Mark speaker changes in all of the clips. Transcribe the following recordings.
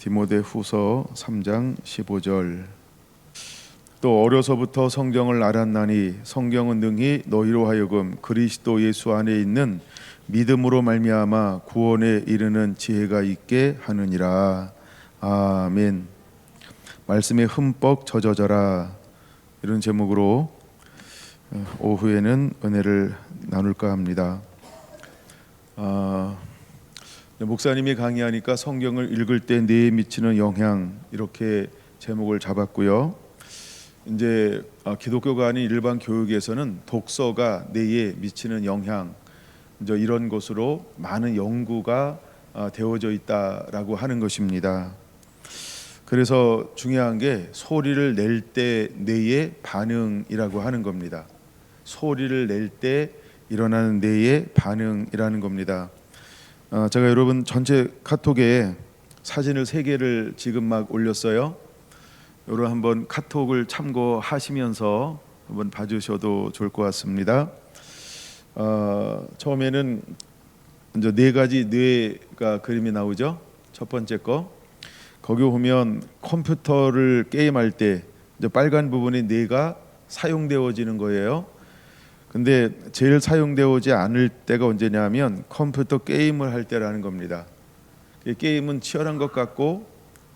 Speaker 1: 디모데후서 3장 15절. 또 어려서부터 성경을 알았나니 성경은 능히 너희로 하여금 그리스도 예수 안에 있는 믿음으로 말미암아 구원에 이르는 지혜가 있게 하느니라. 아멘. 말씀에 흠뻑 젖어져라, 이런 제목으로 오후에는 은혜를 나눌까 합니다. 목사님이 강의하니까 성경을 읽을 때 뇌에 미치는 영향, 이렇게 제목을 잡았고요. 이제 기독교가 아닌 일반 교육에서는 독서가 뇌에 미치는 영향, 이제 이런 것으로 많은 연구가 되어져 있다라고 하는 것입니다. 그래서 중요한 게 소리를 낼 때 뇌의 반응이라고 하는 겁니다. 소리를 낼 때 일어나는 뇌의 반응이라는 겁니다. 제가 여러분 전체 카톡에 사진을 3개를 지금 막 올렸어요. 여러분 한번 카톡을 참고하시면서 한번 봐주셔도 좋을 것 같습니다. 처음에는 이제 4가지 뇌가 그림이 나오죠. 첫 번째 거, 거기 보면 컴퓨터를 게임할 때 이제 빨간 부분이 뇌가 사용되어지는 거예요. 근데 제일 사용되어지 않을 때가 언제냐면 컴퓨터 게임을 할 때라는 겁니다. 게임은 치열한 것 같고,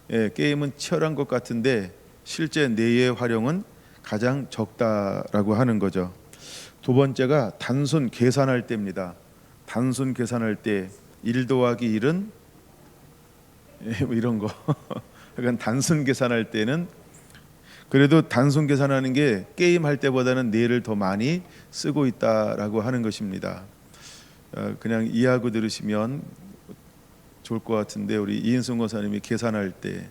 Speaker 1: 게임은 치열한 것 같은데 실제 뇌의 활용은 가장 적다라고 하는 거죠. 두 번째가 단순 계산할 때입니다. 단순 계산할 때 1 더하기 1은 뭐 이런 거. 약간 단순 계산할 때는 그래도 단순 계산하는 게 게임할 때보다는 뇌를 더 많이 쓰고 있다라고 하는 것입니다. 그냥 이해하고 들으시면 좋을 것 같은데, 우리 이인승 권사님이 계산할 때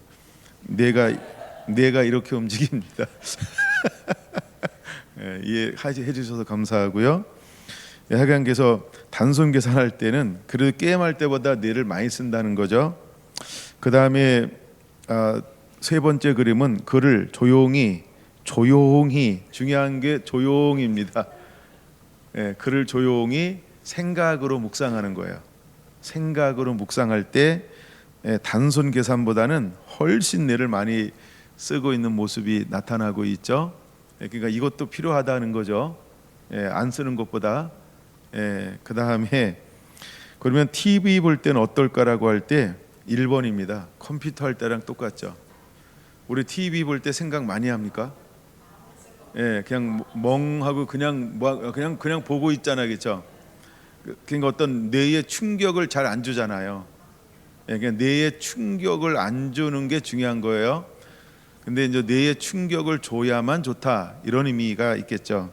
Speaker 1: 뇌가 이렇게 움직입니다. 이해해 주셔서 감사하고요. 하여간 그래서 단순 계산할 때는 그래도 게임할 때보다 뇌를 많이 쓴다는 거죠. 그 다음에 3번째 그림은 글을 조용히 중요한 게 조용입니다. 글을 조용히 생각으로 묵상하는 거예요. 생각으로 묵상할 때 단순 계산보다는 훨씬 뇌를 많이 쓰고 있는 모습이 나타나고 있죠. 그러니까 이것도 필요하다는 거죠. 안 쓰는 것보다. 그 다음에 그러면 TV 볼 때는 어떨까라고 할 때 1번입니다. 컴퓨터 할 때랑 똑같죠. 우리 TV 볼 때 생각 많이 합니까? 그냥 멍하고 그냥 보고 있잖아요, 그렇죠? 그러니까 어떤 뇌의 충격을 잘 안 주잖아요. 그러니까 뇌의 충격을 안 주는 게 중요한 거예요. 근데 이제 뇌의 충격을 줘야만 좋다, 이런 의미가 있겠죠.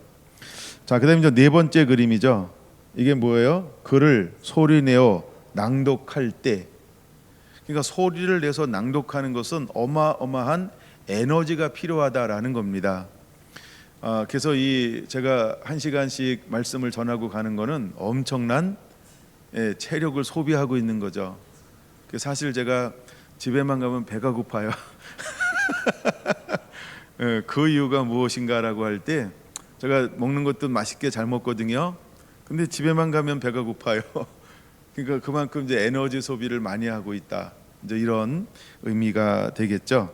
Speaker 1: 자, 그다음에 이제 4번째 그림이죠. 이게 뭐예요? 글을 소리 내어 낭독할 때. 그러니까 소리를 내서 낭독하는 것은 어마어마한 에너지가 필요하다라는 겁니다. 그래서 제가 1시간씩 말씀을 전하고 가는 거는 엄청난 체력을 소비하고 있는 거죠. 사실 제가 집에만 가면 배가 고파요. 그 이유가 무엇인가라고 할 때, 제가 먹는 것도 맛있게 잘 먹거든요. 근데 집에만 가면 배가 고파요. 그러니까 그만큼 이제 에너지 소비를 많이 하고 있다, 이제 이런 의미가 되겠죠.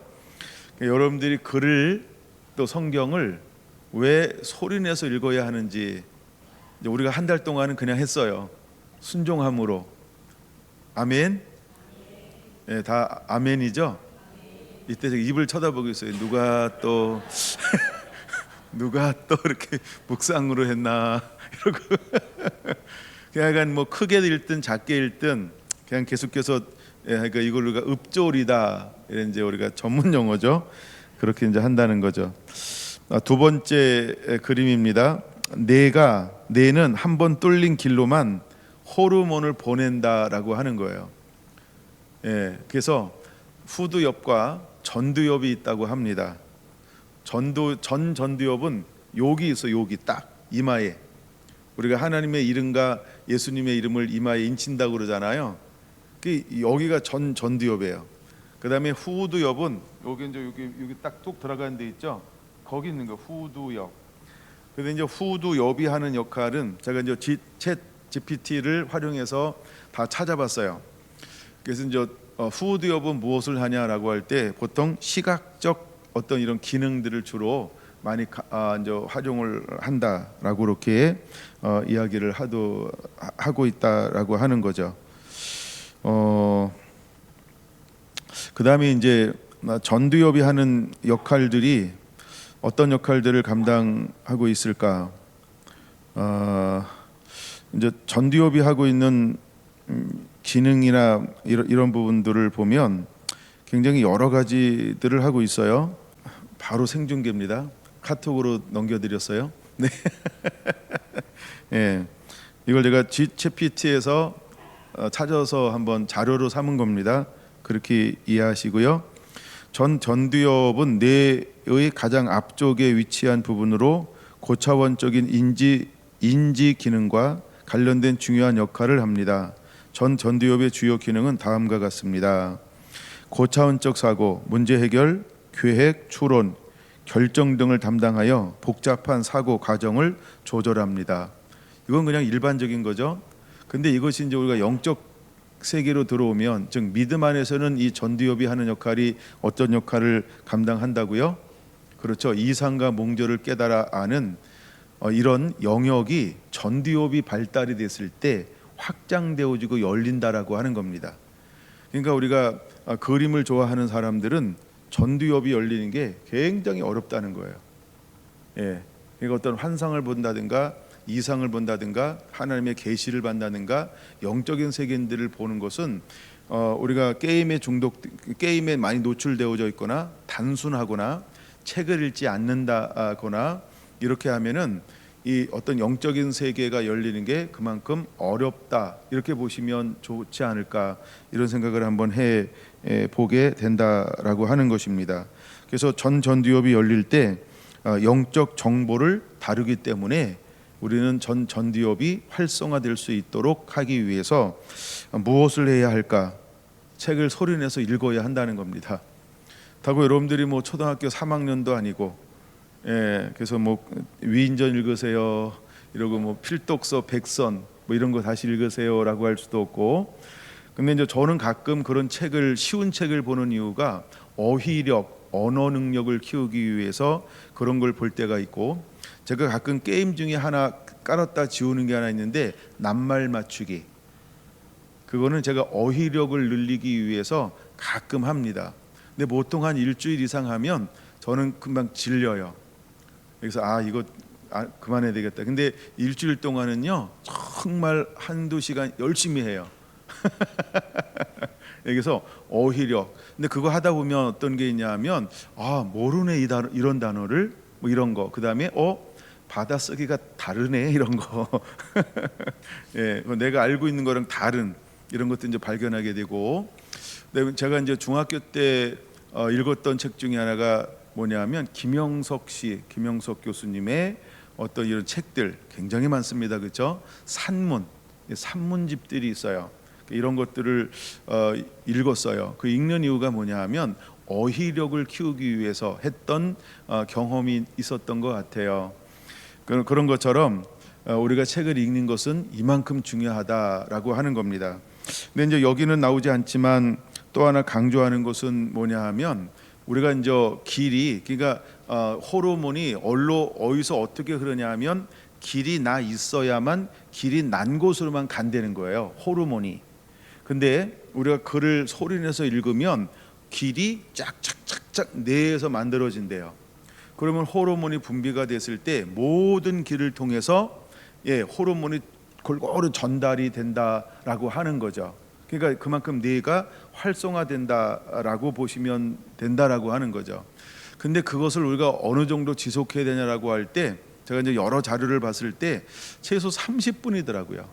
Speaker 1: 그러니까 여러분들이 글을 또 성경을 왜 소리내서 읽어야 하는지, 이제 우리가 한 달 동안은 그냥 했어요. 순종함으로. 아멘. 다 아멘이죠. 이때 제가 입을 쳐다보고 있어요. 누가 또 이렇게 묵상으로 했나 이러고. 약간 뭐 크게 읽든 작게 읽든 그냥 계속해서, 그러니까 이걸 우리가 읍조리다, 이런 이제 우리가 전문 용어죠. 그렇게 이제 한다는 거죠. 2번째 그림입니다. 뇌는 한번 뚫린 길로만 호르몬을 보낸다라고 하는 거예요. 그래서 후두엽과 전두엽이 있다고 합니다. 전두엽은 여기 있어, 여기 딱 이마에. 우리가 하나님의 이름과 예수님의 이름을 이마에 인친다고 그러잖아요. 여기가 전두엽이에요. 그 다음에 후두엽은 여기 이제 여기 딱 뚝 들어가는 데 있죠. 거기 있는 거 후두엽. 그래서 이제 후두엽이 하는 역할은, 제가 이제 챗 GPT를 활용해서 다 찾아봤어요. 그래서 이제 후드업은 무엇을 하냐라고 할 때 보통 시각적 어떤 이런 기능들을 주로 많이 이제 활용을 한다라고 이렇게 이야기를 하고 있다라고 하는 거죠. 그다음에 이제 전두엽이 하는 역할들이 어떤 역할들을 감당하고 있을까? 이제 전두엽이 하고 있는 기능이나 이런 부분들을 보면 굉장히 여러 가지들을 하고 있어요. 바로 생중계입니다. 카톡으로 넘겨드렸어요. 네. 예, 이걸 제가 GPT에서 찾아서 한번 자료로 삼은 겁니다. 그렇게 이해하시고요. 전두엽은 뇌의 가장 앞쪽에 위치한 부분으로 고차원적인 인지 기능과 관련된 중요한 역할을 합니다. 전두엽의 주요 기능은 다음과 같습니다. 고차원적 사고, 문제 해결, 계획, 추론, 결정 등을 담당하여 복잡한 사고 과정을 조절합니다. 이건 그냥 일반적인 거죠. 근데 이것이 이제 우리가 영적 세계로 들어오면, 즉 믿음 안에서는 이 전두엽이 하는 역할이 어떤 역할을 감당한다고요? 그렇죠. 이상과 몽조를 깨달아 아는 이런 영역이 전두엽이 발달이 됐을 때 확장되어지고 열린다라고 하는 겁니다. 그러니까 우리가 그림을 좋아하는 사람들은 전두엽이 열리는 게 굉장히 어렵다는 거예요. 예, 그러니까 어떤 환상을 본다든가 이상을 본다든가 하나님의 계시를 본다든가 영적인 세계들을 보는 것은 우리가 게임에 많이 노출되어져 있거나 단순하거나 책을 읽지 않는다거나 이렇게 하면은 이 어떤 영적인 세계가 열리는 게 그만큼 어렵다, 이렇게 보시면 좋지 않을까, 이런 생각을 한번 해 보게 된다라고 하는 것입니다. 그래서 전두엽이 열릴 때 영적 정보를 다루기 때문에 우리는 전두엽이 활성화될 수 있도록 하기 위해서 무엇을 해야 할까? 책을 소리내서 읽어야 한다는 겁니다. 다고 여러분들이 뭐 초등학교 3학년도 아니고, 예, 그래서 뭐 위인전 읽으세요 이러고 뭐 필독서 100선 뭐 이런 거 다시 읽으세요라고 할 수도 없고. 근데 이제 저는 가끔 그런 책을, 쉬운 책을 보는 이유가 어휘력, 언어 능력을 키우기 위해서 그런 걸 볼 때가 있고, 제가 가끔 게임 중에 하나 깔았다 지우는 게 하나 있는데 낱말 맞추기, 그거는 제가 어휘력을 늘리기 위해서 가끔 합니다. 근데 보통 한 일주일 이상 하면 저는 금방 질려요. 그래서 이거 그만해야 되겠다. 근데 일주일 동안은요 정말 한두 시간 열심히 해요. 여기서 어휘력. 근데 그거 하다 보면 어떤 게 있냐면 모르네 이런 단어를, 뭐 이런 거. 그다음에 받아쓰기가 다르네 이런 거. 예, 내가 알고 있는 거랑 다른 이런 것도 이제 발견하게 되고. 제가 이제 중학교 때 읽었던 책 중에 하나가 뭐냐면 김영석 교수님의 어떤 이런 책들 굉장히 많습니다. 그렇죠? 산문집들이 있어요. 이런 것들을 읽었어요. 그 읽는 이유가 뭐냐하면 어휘력을 키우기 위해서 했던 경험이 있었던 것 같아요. 그런 것처럼 우리가 책을 읽는 것은 이만큼 중요하다라고 하는 겁니다. 근데 이제 여기는 나오지 않지만 또 하나 강조하는 것은 뭐냐 하면, 우리가 이제 길이, 그러니까 호르몬이 어디서 어떻게 흐르냐 하면 길이 나 있어야만, 길이 난 곳으로만 간다는 거예요, 호르몬이. 근데 우리가 글을 소리내서 읽으면 길이 쫙쫙쫙쫙 뇌에서 만들어진대요. 그러면 호르몬이 분비가 됐을 때 모든 길을 통해서 호르몬이 골고루 전달이 된다라고 하는 거죠. 그러니까 그만큼 뇌가 활성화된다라고 보시면 된다라고 하는 거죠. 근데 그것을 우리가 어느 정도 지속해야 되냐라고 할 때, 제가 이제 여러 자료를 봤을 때 최소 30분이더라고요.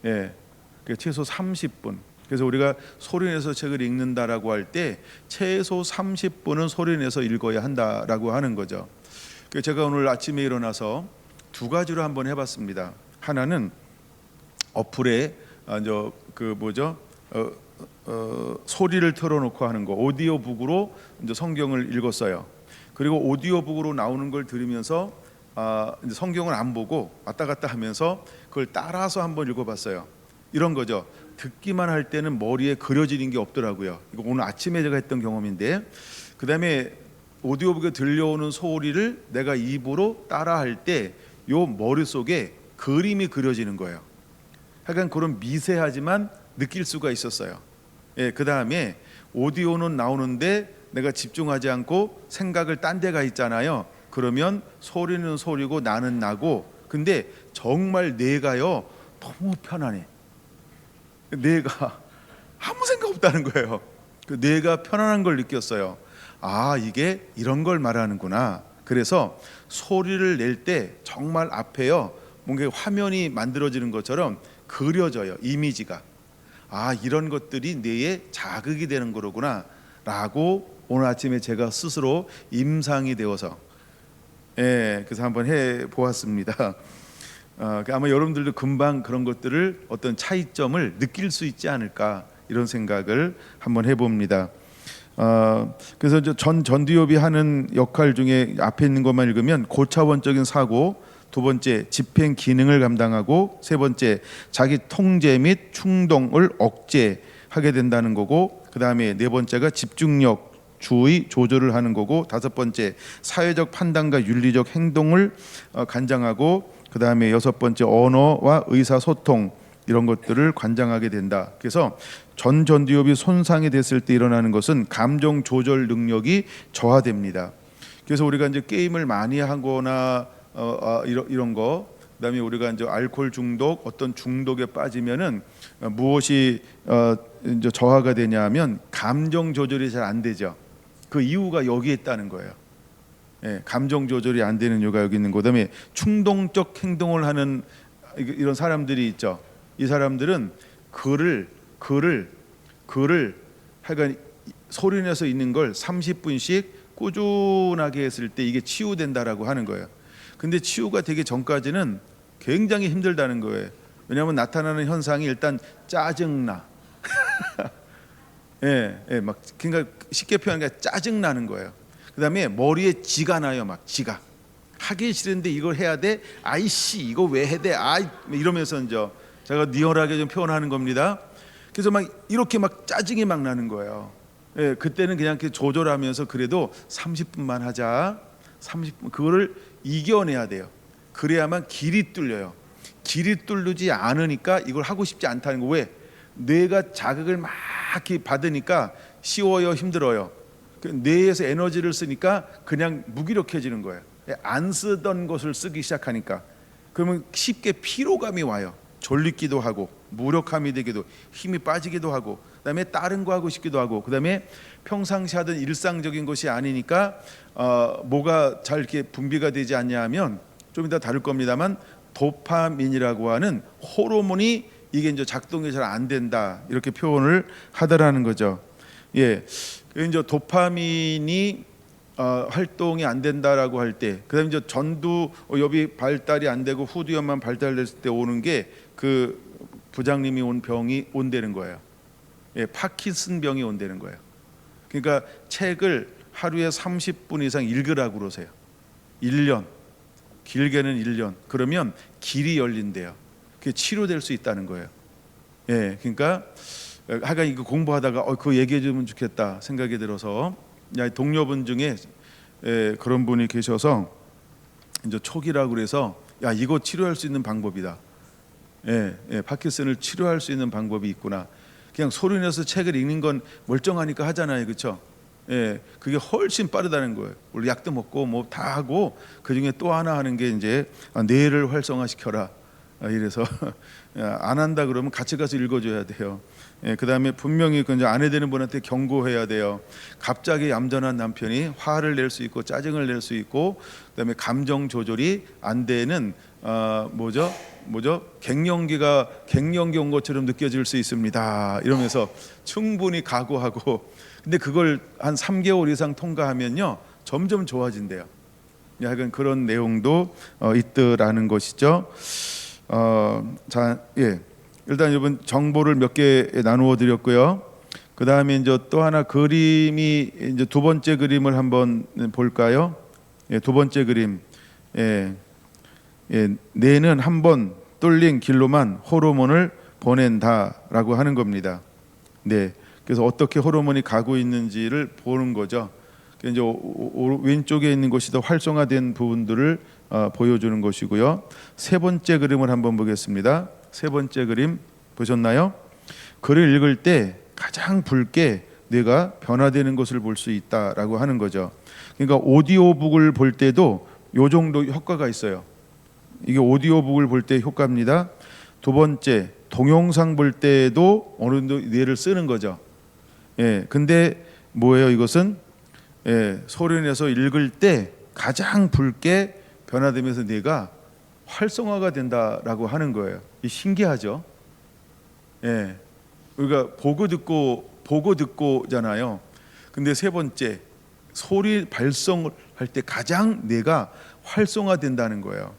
Speaker 1: 예, 최소 30분. 그래서 우리가 소리내서 책을 읽는다라고 할 때 최소 30분은 소리내서 읽어야 한다라고 하는 거죠. 제가 오늘 아침에 일어나서 두 가지로 한번 해봤습니다. 하나는 어플에 소리를 틀어놓고 하는 거, 오디오북으로 이제 성경을 읽었어요. 그리고 오디오북으로 나오는 걸 들으면서 이제 성경을 안 보고 왔다 갔다 하면서 그걸 따라서 한번 읽어봤어요. 이런 거죠. 듣기만 할 때는 머리에 그려지는 게 없더라고요. 이거 오늘 아침에 제가 했던 경험인데, 그 다음에 오디오북에 들려오는 소리를 내가 입으로 따라할 때 요 머릿속에 그림이 그려지는 거예요. 약간 그런 미세하지만 느낄 수가 있었어요. 예, 그 다음에 오디오는 나오는데 내가 집중하지 않고 생각을 딴 데가 있잖아요. 그러면 소리는 소리고 나는 나고, 근데 정말 내가요 너무 편안해. 내가 아무 생각 없다는 거예요. 그 내가 편안한 걸 느꼈어요. 아, 이게 이런 걸 말하는구나. 그래서 소리를 낼 때 정말 앞에요 뭔가 화면이 만들어지는 것처럼 그려져요. 이미지가. 아, 이런 것들이 뇌에 자극이 되는 거로구나 라고 오늘 아침에 제가 스스로 임상이 되어서, 예, 그래서 한번 해 보았습니다. 아마 여러분들도 금방 그런 것들을 어떤 차이점을 느낄 수 있지 않을까 이런 생각을 한번 해봅니다. 그래서 전두엽이 하는 역할 중에 앞에 있는 것만 읽으면 고차원적인 사고, 두 번째 집행 기능을 감당하고, 세 번째 자기 통제 및 충동을 억제하게 된다는 거고, 그 다음에 네 번째가 집중력, 주의 조절을 하는 거고, 다섯 번째 사회적 판단과 윤리적 행동을 관장하고, 그 다음에 여섯 번째 언어와 의사소통 이런 것들을 관장하게 된다. 그래서 전두엽이 손상이 됐을 때 일어나는 것은 감정 조절 능력이 저하됩니다. 그래서 우리가 이제 게임을 많이 하거나 이런 거, 그다음에 우리가 이제 알코올 중독, 어떤 중독에 빠지면은 무엇이 이제 저하가 되냐면 감정 조절이 잘 안 되죠. 그 이유가 여기에 있다는 거예요. 예, 감정 조절이 안 되는 이유가 여기 있는 거. 그다음에 충동적 행동을 하는 이런 사람들이 있죠. 이 사람들은 글을 하여간 소리내서 읽는 걸 30분씩 꾸준하게 했을 때 이게 치유된다라고 하는 거예요. 근데 치유가 되기 전까지는 굉장히 힘들다는 거예요. 왜냐하면 나타나는 현상이 일단 짜증나. 예, 막 그러니까 쉽게 표현하니까 짜증 나는 거예요. 그다음에 머리에 지가 나요, 막 지가. 하기 싫은데 이걸 해야 돼. 아이씨, 이거 왜 해야 돼? 아이, 이러면서 이제 제가 리얼하게 좀 표현하는 겁니다. 그래서 막 이렇게 막 짜증이 막 나는 거예요. 예, 그때는 그냥 조절하면서 그래도 30분만 하자. 30분 그거를 이겨내야 돼요. 그래야만 길이 뚫려요. 길이 뚫리지 않으니까 이걸 하고 싶지 않다는 거. 왜? 뇌가 자극을 막 받으니까 쉬워요, 힘들어요. 뇌에서 에너지를 쓰니까 그냥 무기력해지는 거예요. 안 쓰던 것을 쓰기 시작하니까 그러면 쉽게 피로감이 와요. 졸리기도 하고 무력함이 되기도, 힘이 빠지기도 하고, 그다음에 다른 거 하고 싶기도 하고, 그다음에 평상시 하던 일상적인 것이 아니니까 뭐가 잘 이렇게 분비가 되지 않냐 하면 좀 이따 다룰 겁니다만 도파민이라고 하는 호르몬이 이게 이제 작동이 잘 안 된다 이렇게 표현을 하더라는 거죠. 예, 이제 도파민이 활동이 안 된다라고 할 때, 그다음에 이제 전두엽이 발달이 안 되고 후두엽만 발달됐을 때 오는 게 그 부장님이 온 병이 온다는 거예요. 예, 파킨슨 병이 온다는 거예요. 그러니까 책을 하루에 30분 이상 읽으라고 그러세요. 1년, 길게는 1년. 그러면 길이 열린대요. 그게 치료될 수 있다는 거예요. 예, 그러니까 하여간 이거 공부하다가 그거 얘기해 주면 좋겠다 생각이 들어서, 동료분 중에 그런 분이 계셔서 이제 촉이라고 그래서 야, 이거 치료할 수 있는 방법이다. 예, 파킨슨을 치료할 수 있는 방법이 있구나. 그냥 소리내서 책을 읽는 건 멀쩡하니까 하잖아요, 그렇죠? 예, 그게 훨씬 빠르다는 거예요. 우리 약도 먹고 뭐 다 하고 그 중에 또 하나 하는 게 이제 뇌를 활성화시켜라. 이래서 안 한다 그러면 같이 가서 읽어줘야 돼요. 예, 그다음에 분명히 그 이제 아내 되는 분한테 경고해야 돼요. 갑자기 얌전한 남편이 화를 낼 수 있고 짜증을 낼 수 있고, 그다음에 감정 조절이 안 되는 갱년기 온 것처럼 느껴질 수 있습니다. 이러면서 충분히 각오하고, 근데 그걸 한 3개월 이상 통과하면요 점점 좋아진대요. 약간 그런 내용도 있더라는 것이죠. 자, 예. 일단 여러분 정보를 몇 개 나누어 드렸고요. 그 다음에 이제 또 하나 그림이 이제 두 번째 그림을 한번 볼까요? 예, 두 번째 그림. 예, 뇌는 한 번 뚫린 길로만 호르몬을 보낸다라고 하는 겁니다. 네, 그래서 어떻게 호르몬이 가고 있는지를 보는 거죠. 이제 왼쪽에 있는 것이 더 활성화된 부분들을 보여주는 것이고요. 세 번째 그림을 한번 보겠습니다. 세 번째 그림 보셨나요? 글을 읽을 때 가장 붉게 뇌가 변화되는 것을 볼 수 있다라고 하는 거죠. 그러니까 오디오북을 볼 때도 요 정도 효과가 있어요. 이게 오디오북을 볼 때 효과입니다. 두 번째, 동영상 볼 때도 어느 정도 뇌를 쓰는 거죠. 예, 근데 뭐예요? 이것은 소리 내서 읽을 때 가장 붉게 변화되면서 뇌가 활성화가 된다라고 하는 거예요. 이 신기하죠? 예, 우리가 보고 듣고잖아요. 근데 세 번째, 소리 발성을 할 때 가장 뇌가 활성화된다는 거예요.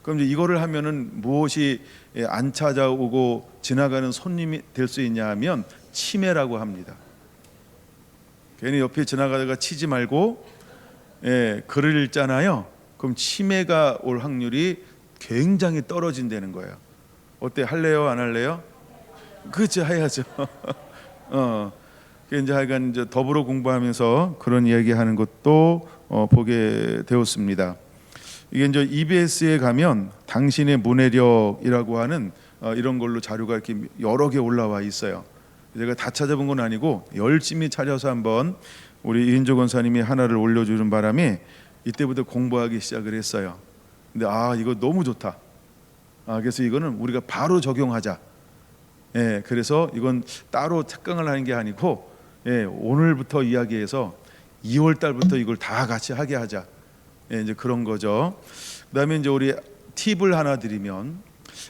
Speaker 1: 그럼 이제 이거를 하면은 무엇이 안 찾아오고 지나가는 손님이 될 수 있냐 하면 치매라고 합니다. 괜히 옆에 지나가다가 치지 말고 글을 읽잖아요. 그럼 치매가 올 확률이 굉장히 떨어진다는 거예요. 어때? 할래요? 안 할래요? 그렇죠, 해야죠. 이제 하여간 이제 더불어 공부하면서 그런 이야기하는 것도 보게 되었습니다. 이게 이제 EBS에 가면 당신의 문해력이라고 하는 이런 걸로 자료가 이렇게 여러 개 올라와 있어요. 제가 다 찾아본 건 아니고 열심히 찾아서 한번 우리 이인조 권사님이 하나를 올려주는 바람에 이때부터 공부하기 시작을 했어요. 근데 이거 너무 좋다. 그래서 이거는 우리가 바로 적용하자. 그래서 이건 따로 특강을 하는 게 아니고 오늘부터 이야기해서 2월 달부터 이걸 다 같이 하게 하자. 이제 그런 거죠. 그다음에 이제 우리 팁을 하나 드리면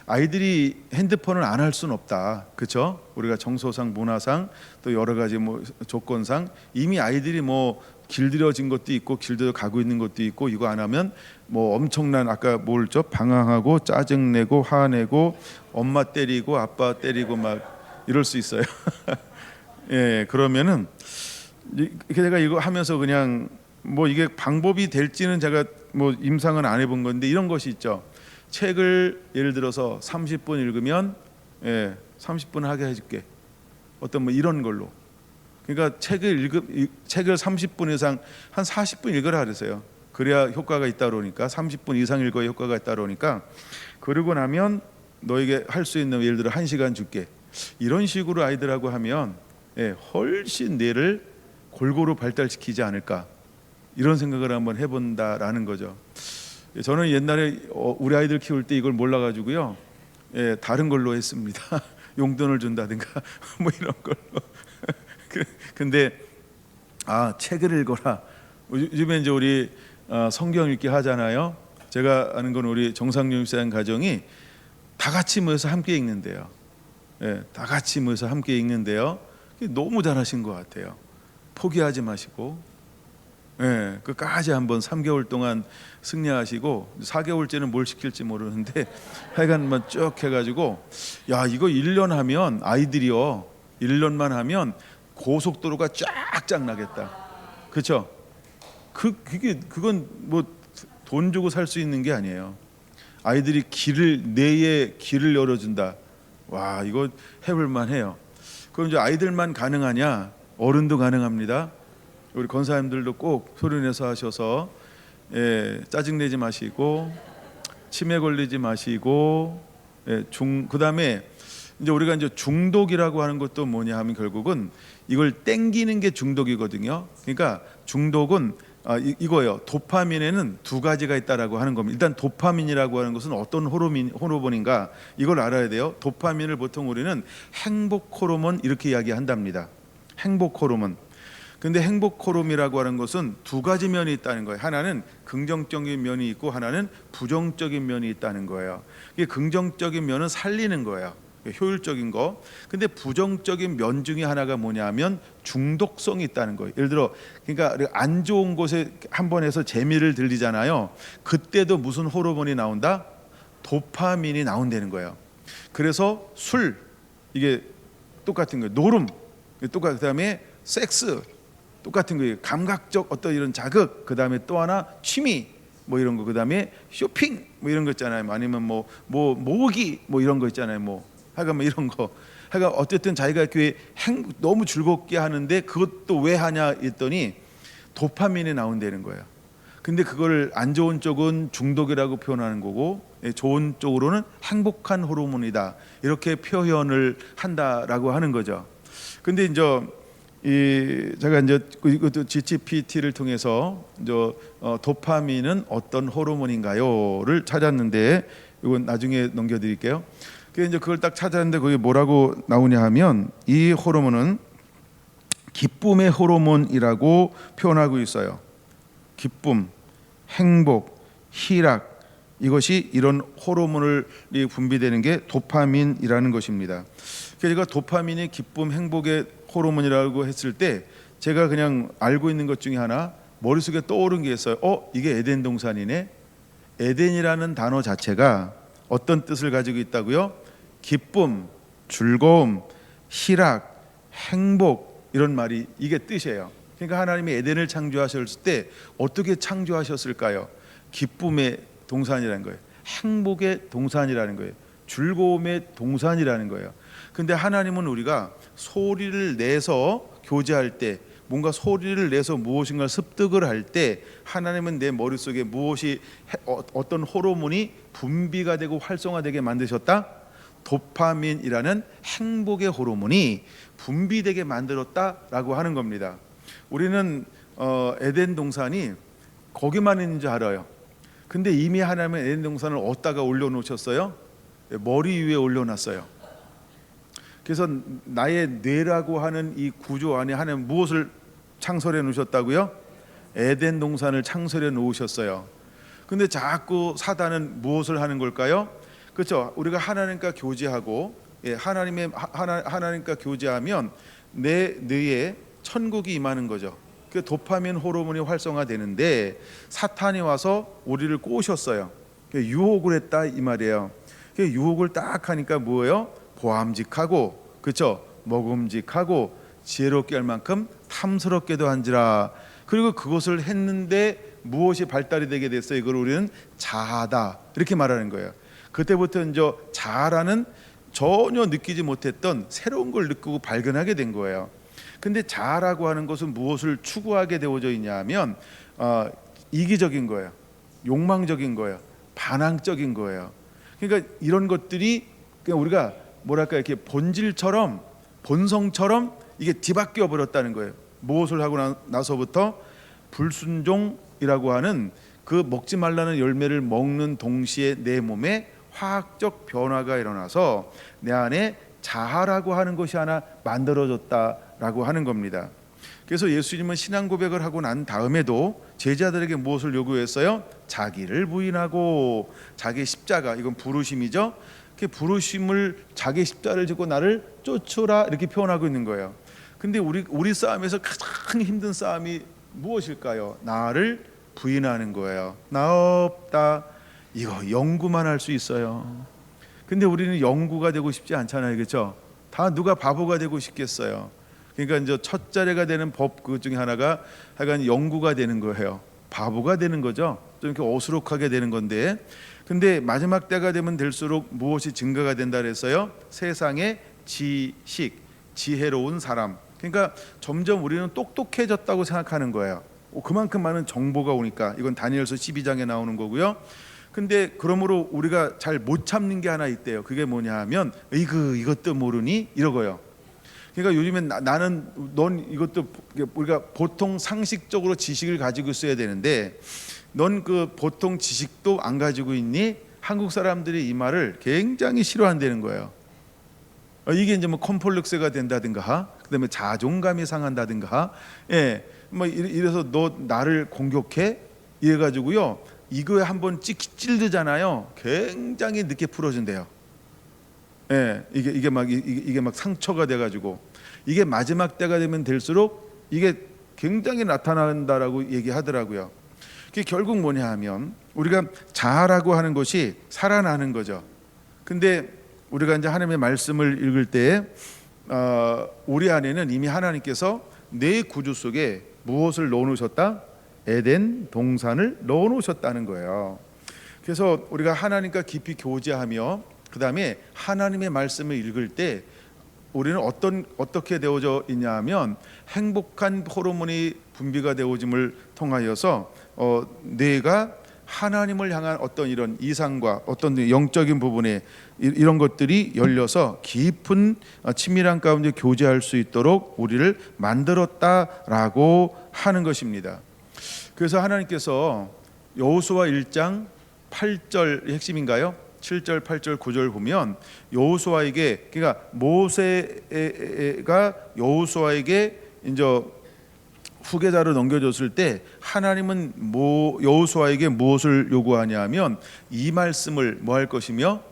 Speaker 1: 아이들이 핸드폰을 안 할 수는 없다. 그렇죠? 우리가 정서상, 문화상 또 여러 가지 뭐 조건상 이미 아이들이 뭐 길들여진 것도 있고 길들여 가고 있는 것도 있고 이거 안 하면 뭐 엄청난 아까 뭘죠? 방황하고 짜증내고 화내고 엄마 때리고 아빠 때리고 막 이럴 수 있어요. 그러면은 제가 이거 하면서 그냥 뭐 이게 방법이 될지는 제가 뭐 임상은 안 해본 건데 이런 것이 있죠. 책을 예를 들어서 30분 읽으면 30분 하게 해줄게. 어떤 뭐 이런 걸로. 그러니까 책을 30분 이상 한 40분 읽으라 그러세요. 그래야 효과가 있다 그러니까 30분 이상 읽어야 효과가 있다 그러니까 그러고 나면 너에게 할 수 있는 예를 들어 1시간 줄게. 이런 식으로 아이들하고 하면 훨씬 뇌를 골고루 발달시키지 않을까 이런 생각을 한번 해본다라는 거죠. 저는 옛날에 우리 아이들 키울 때 이걸 몰라가지고요 다른 걸로 했습니다. 용돈을 준다든가 뭐 이런 걸로. 근데 책을 읽어라. 요즘에 이제 우리 성경 읽기 하잖아요. 제가 아는 건 우리 정상용 목사님 가정이 다 같이 모여서 함께 읽는데요. 다 같이 모여서 함께 읽는데요. 너무 잘하신 것 같아요. 포기하지 마시고 끝까지 한번 3개월 동안 승리하시고 4개월째는 뭘 시킬지 모르는데 하여간만 쭉 해가지고 야 이거 1년 하면 아이들이요 1년만 하면 고속도로가 쫙쫙 나겠다. 그렇죠? 그건 뭐 돈 주고 살 수 있는 게 아니에요. 아이들이 뇌에 길을 열어준다. 와 이거 해볼만 해요. 그럼 이제 아이들만 가능하냐? 어른도 가능합니다. 우리 권사님들도 꼭 소리내서 하셔서 짜증내지 마시고 치매 걸리지 마시고 그다음에 이제 우리가 이제 중독이라고 하는 것도 뭐냐 하면 결국은 이걸 땡기는 게 중독이거든요. 그러니까 중독은 이거예요. 도파민에는 두 가지가 있다라고 하는 겁니다. 일단 도파민이라고 하는 것은 어떤 호르몬인가 이걸 알아야 돼요. 도파민을 보통 우리는 행복 호르몬 이렇게 이야기한답니다. 행복 호르몬. 근데 행복 호르몬이라고 하는 것은 두 가지 면이 있다는 거예요. 하나는 긍정적인 면이 있고 하나는 부정적인 면이 있다는 거예요. 이게 긍정적인 면은 살리는 거예요. 효율적인 거. 근데 부정적인 면 중에 하나가 뭐냐면 중독성이 있다는 거예요. 예를 들어 그러니까 안 좋은 곳에 한번 해서 재미를 들리잖아요. 그때도 무슨 호르몬이 나온다? 도파민이 나온다는 거예요. 그래서 술 이게 똑같은 거예요. 노름 똑같은 그다음에 섹스 똑같은 거예요. 감각적 어떤 이런 자극 그다음에 또 하나 취미 뭐 이런 거 그다음에 쇼핑 뭐 이런 거 있잖아요. 아니면 뭐 모으기 뭐 이런 거 있잖아요. 뭐 하여간 뭐 이런 거. 하여간 어쨌든 자기가 이렇게 너무 즐겁게 하는데 그것도 왜 하냐 했더니 도파민이 나온다는 거예요. 근데 그걸 안 좋은 쪽은 중독이라고 표현하는 거고, 좋은 쪽으로는 행복한 호르몬이다, 이렇게 표현을 한다라고 하는 거죠. 근데 이제 제가 이제 이것도 GPT를 통해서 이제 도파민은 어떤 호르몬인가요를 찾았는데, 이건 나중에 넘겨드릴게요. 그래서 이제 그걸 딱 찾았는데 거기 뭐라고 나오냐 하면, 이 호르몬은 기쁨의 호르몬이라고 표현하고 있어요. 기쁨, 행복, 희락, 이것이 이런 호르몬이 분비되는 게 도파민이라는 것입니다. 그러니까 도파민이 기쁨, 행복의 호르몬이라고 했을 때 제가 그냥 알고 있는 것 중에 하나, 머릿속에 떠오른 게 있어요. 이게 에덴 동산이네. 에덴이라는 단어 자체가 어떤 뜻을 가지고 있다고요? 기쁨, 즐거움, 희락, 행복, 이런 말이 이게 뜻이에요. 그러니까 하나님이 에덴을 창조하셨을 때 어떻게 창조하셨을까요? 기쁨의 동산이라는 거예요. 행복의 동산이라는 거예요. 즐거움의 동산이라는 거예요. 근데 하나님은 우리가 소리를 내서 교제할 때, 뭔가 소리를 내서 무엇인가 습득을 할 때, 하나님은 내 머릿속에 무엇이 어떤 호르몬이 분비가 되고 활성화되게 만드셨다? 도파민이라는 행복의 호르몬이 분비되게 만들었다라고 하는 겁니다. 우리는 에덴 동산이 거기만 있는 줄 알아요. 근데 이미 하나님은 에덴 동산을 어디다가 올려놓으셨어요? 머리 위에 올려놨어요. 그래서 나의 뇌라고 하는 이 구조 안에 하나님 무엇을 창설해 놓으셨다고요? 에덴 동산을 창설해 놓으셨어요. 근데 자꾸 사단은 무엇을 하는 걸까요? 그렇죠. 우리가 하나님과 교제하고, 하나님과 교제하면 내 뇌에 천국이 임하는 거죠. 그 도파민 호르몬이 활성화되는데 사탄이 와서 우리를 꼬셨어요. 유혹을 했다 이 말이에요. 유혹을 딱 하니까 뭐예요? 보암직하고, 그렇죠, 먹음직하고 지혜롭게 할 만큼 탐스럽게도 한지라. 그리고 그것을 했는데 무엇이 발달이 되게 됐어요? 이걸 우리는 자아다, 이렇게 말하는 거예요. 그때부터 이제 자아라는 전혀 느끼지 못했던 새로운 걸 느끼고 발견하게 된 거예요. 근데 자아라고 하는 것은 무엇을 추구하게 되어져 있냐면 이기적인 거예요. 욕망적인 거예요. 반항적인 거예요. 그러니까 이런 것들이 그냥 우리가 뭐랄까 이렇게 본질처럼, 본성처럼 이게 뒤바뀌어 버렸다는 거예요. 무엇을 하고 나서부터 불순종이라고 하는 그 먹지 말라는 열매를 먹는 동시에 내 몸에 화학적 변화가 일어나서 내 안에 자아라고 하는 것이 하나 만들어졌다라고 하는 겁니다. 그래서 예수님은 신앙 고백을 하고 난 다음에도 제자들에게 무엇을 요구했어요? 자기를 부인하고 자기 십자가, 이건 부르심이죠. 그 부르심을, 자기 십자가를 지고 나를 쫓으라, 이렇게 표현하고 있는 거예요. 근데 우리 싸움에서 가장 힘든 싸움이 무엇일까요? 나를 부인하는 거예요. 나 없다, 이거 연구만 할 수 있어요. 근데 우리는 연구가 되고 싶지 않잖아요, 그렇죠? 다 누가 바보가 되고 싶겠어요. 그러니까 이제 첫 자리가 되는 법 그 중에 하나가 하여간 연구가 되는 거예요. 바보가 되는 거죠. 좀 이렇게 어수룩하게 되는 건데, 근데 마지막 때가 되면 될수록 무엇이 증가가 된다 그랬어요? 세상의 지식, 지혜로운 사람. 그러니까 점점 우리는 똑똑해졌다고 생각하는 거예요. 그만큼 많은 정보가 오니까. 이건 다니엘서 12장에 나오는 거고요. 근데 그러므로 우리가 잘 못 참는 게 하나 있대요. 그게 뭐냐 하면 이것도 모르니? 이러고요. 그러니까 요즘엔 나는 넌 이것도, 우리가 보통 상식적으로 지식을 가지고 있어야 되는데 넌 그 보통 지식도 안 가지고 있니? 한국 사람들이 이 말을 굉장히 싫어한다는 거예요. 이게 이제 뭐 컴플렉스가 된다든가, 그다음에 자존감이 상한다든가, 뭐 이래서 너 나를 공격해? 이래가지고요, 이거에 한번 찔르잖아요. 굉장히 늦게 풀어진대요. 이게 막 상처가 돼가지고, 이게 마지막 때가 되면 될수록 이게 굉장히 나타난다라고 얘기하더라고요. 그게 결국 뭐냐 하면 우리가 자아라고 하는 것이 살아나는 거죠. 근데 우리가 이제 하나님의 말씀을 읽을 때 우리 안에는 이미 하나님께서 내 구주 속에 무엇을 넣어놓으셨다? 에덴 동산을 넣어놓으셨다는 거예요. 그래서 우리가 하나님과 깊이 교제하며 그다음에 하나님의 말씀을 읽을 때 우리는 어떻게 되어져 있냐면 행복한 호르몬이 분비가 되어짐을 통하여서 뇌가 하나님을 향한 어떤 이런 이상과 어떤 영적인 부분에 이런 것들이 열려서 깊은 친밀한 가운데 교제할 수 있도록 우리를 만들었다라고 하는 것입니다. 그래서 하나님께서 여호수아 1장 8절 핵심인가요? 7절, 8절, 9절 보면 여호수아에게, 그러니까 모세가 여호수아에게 이제 후계자로 넘겨줬을 때 하나님은 여호수아에게 무엇을 요구하냐면 이 말씀을 뭐 할 것이며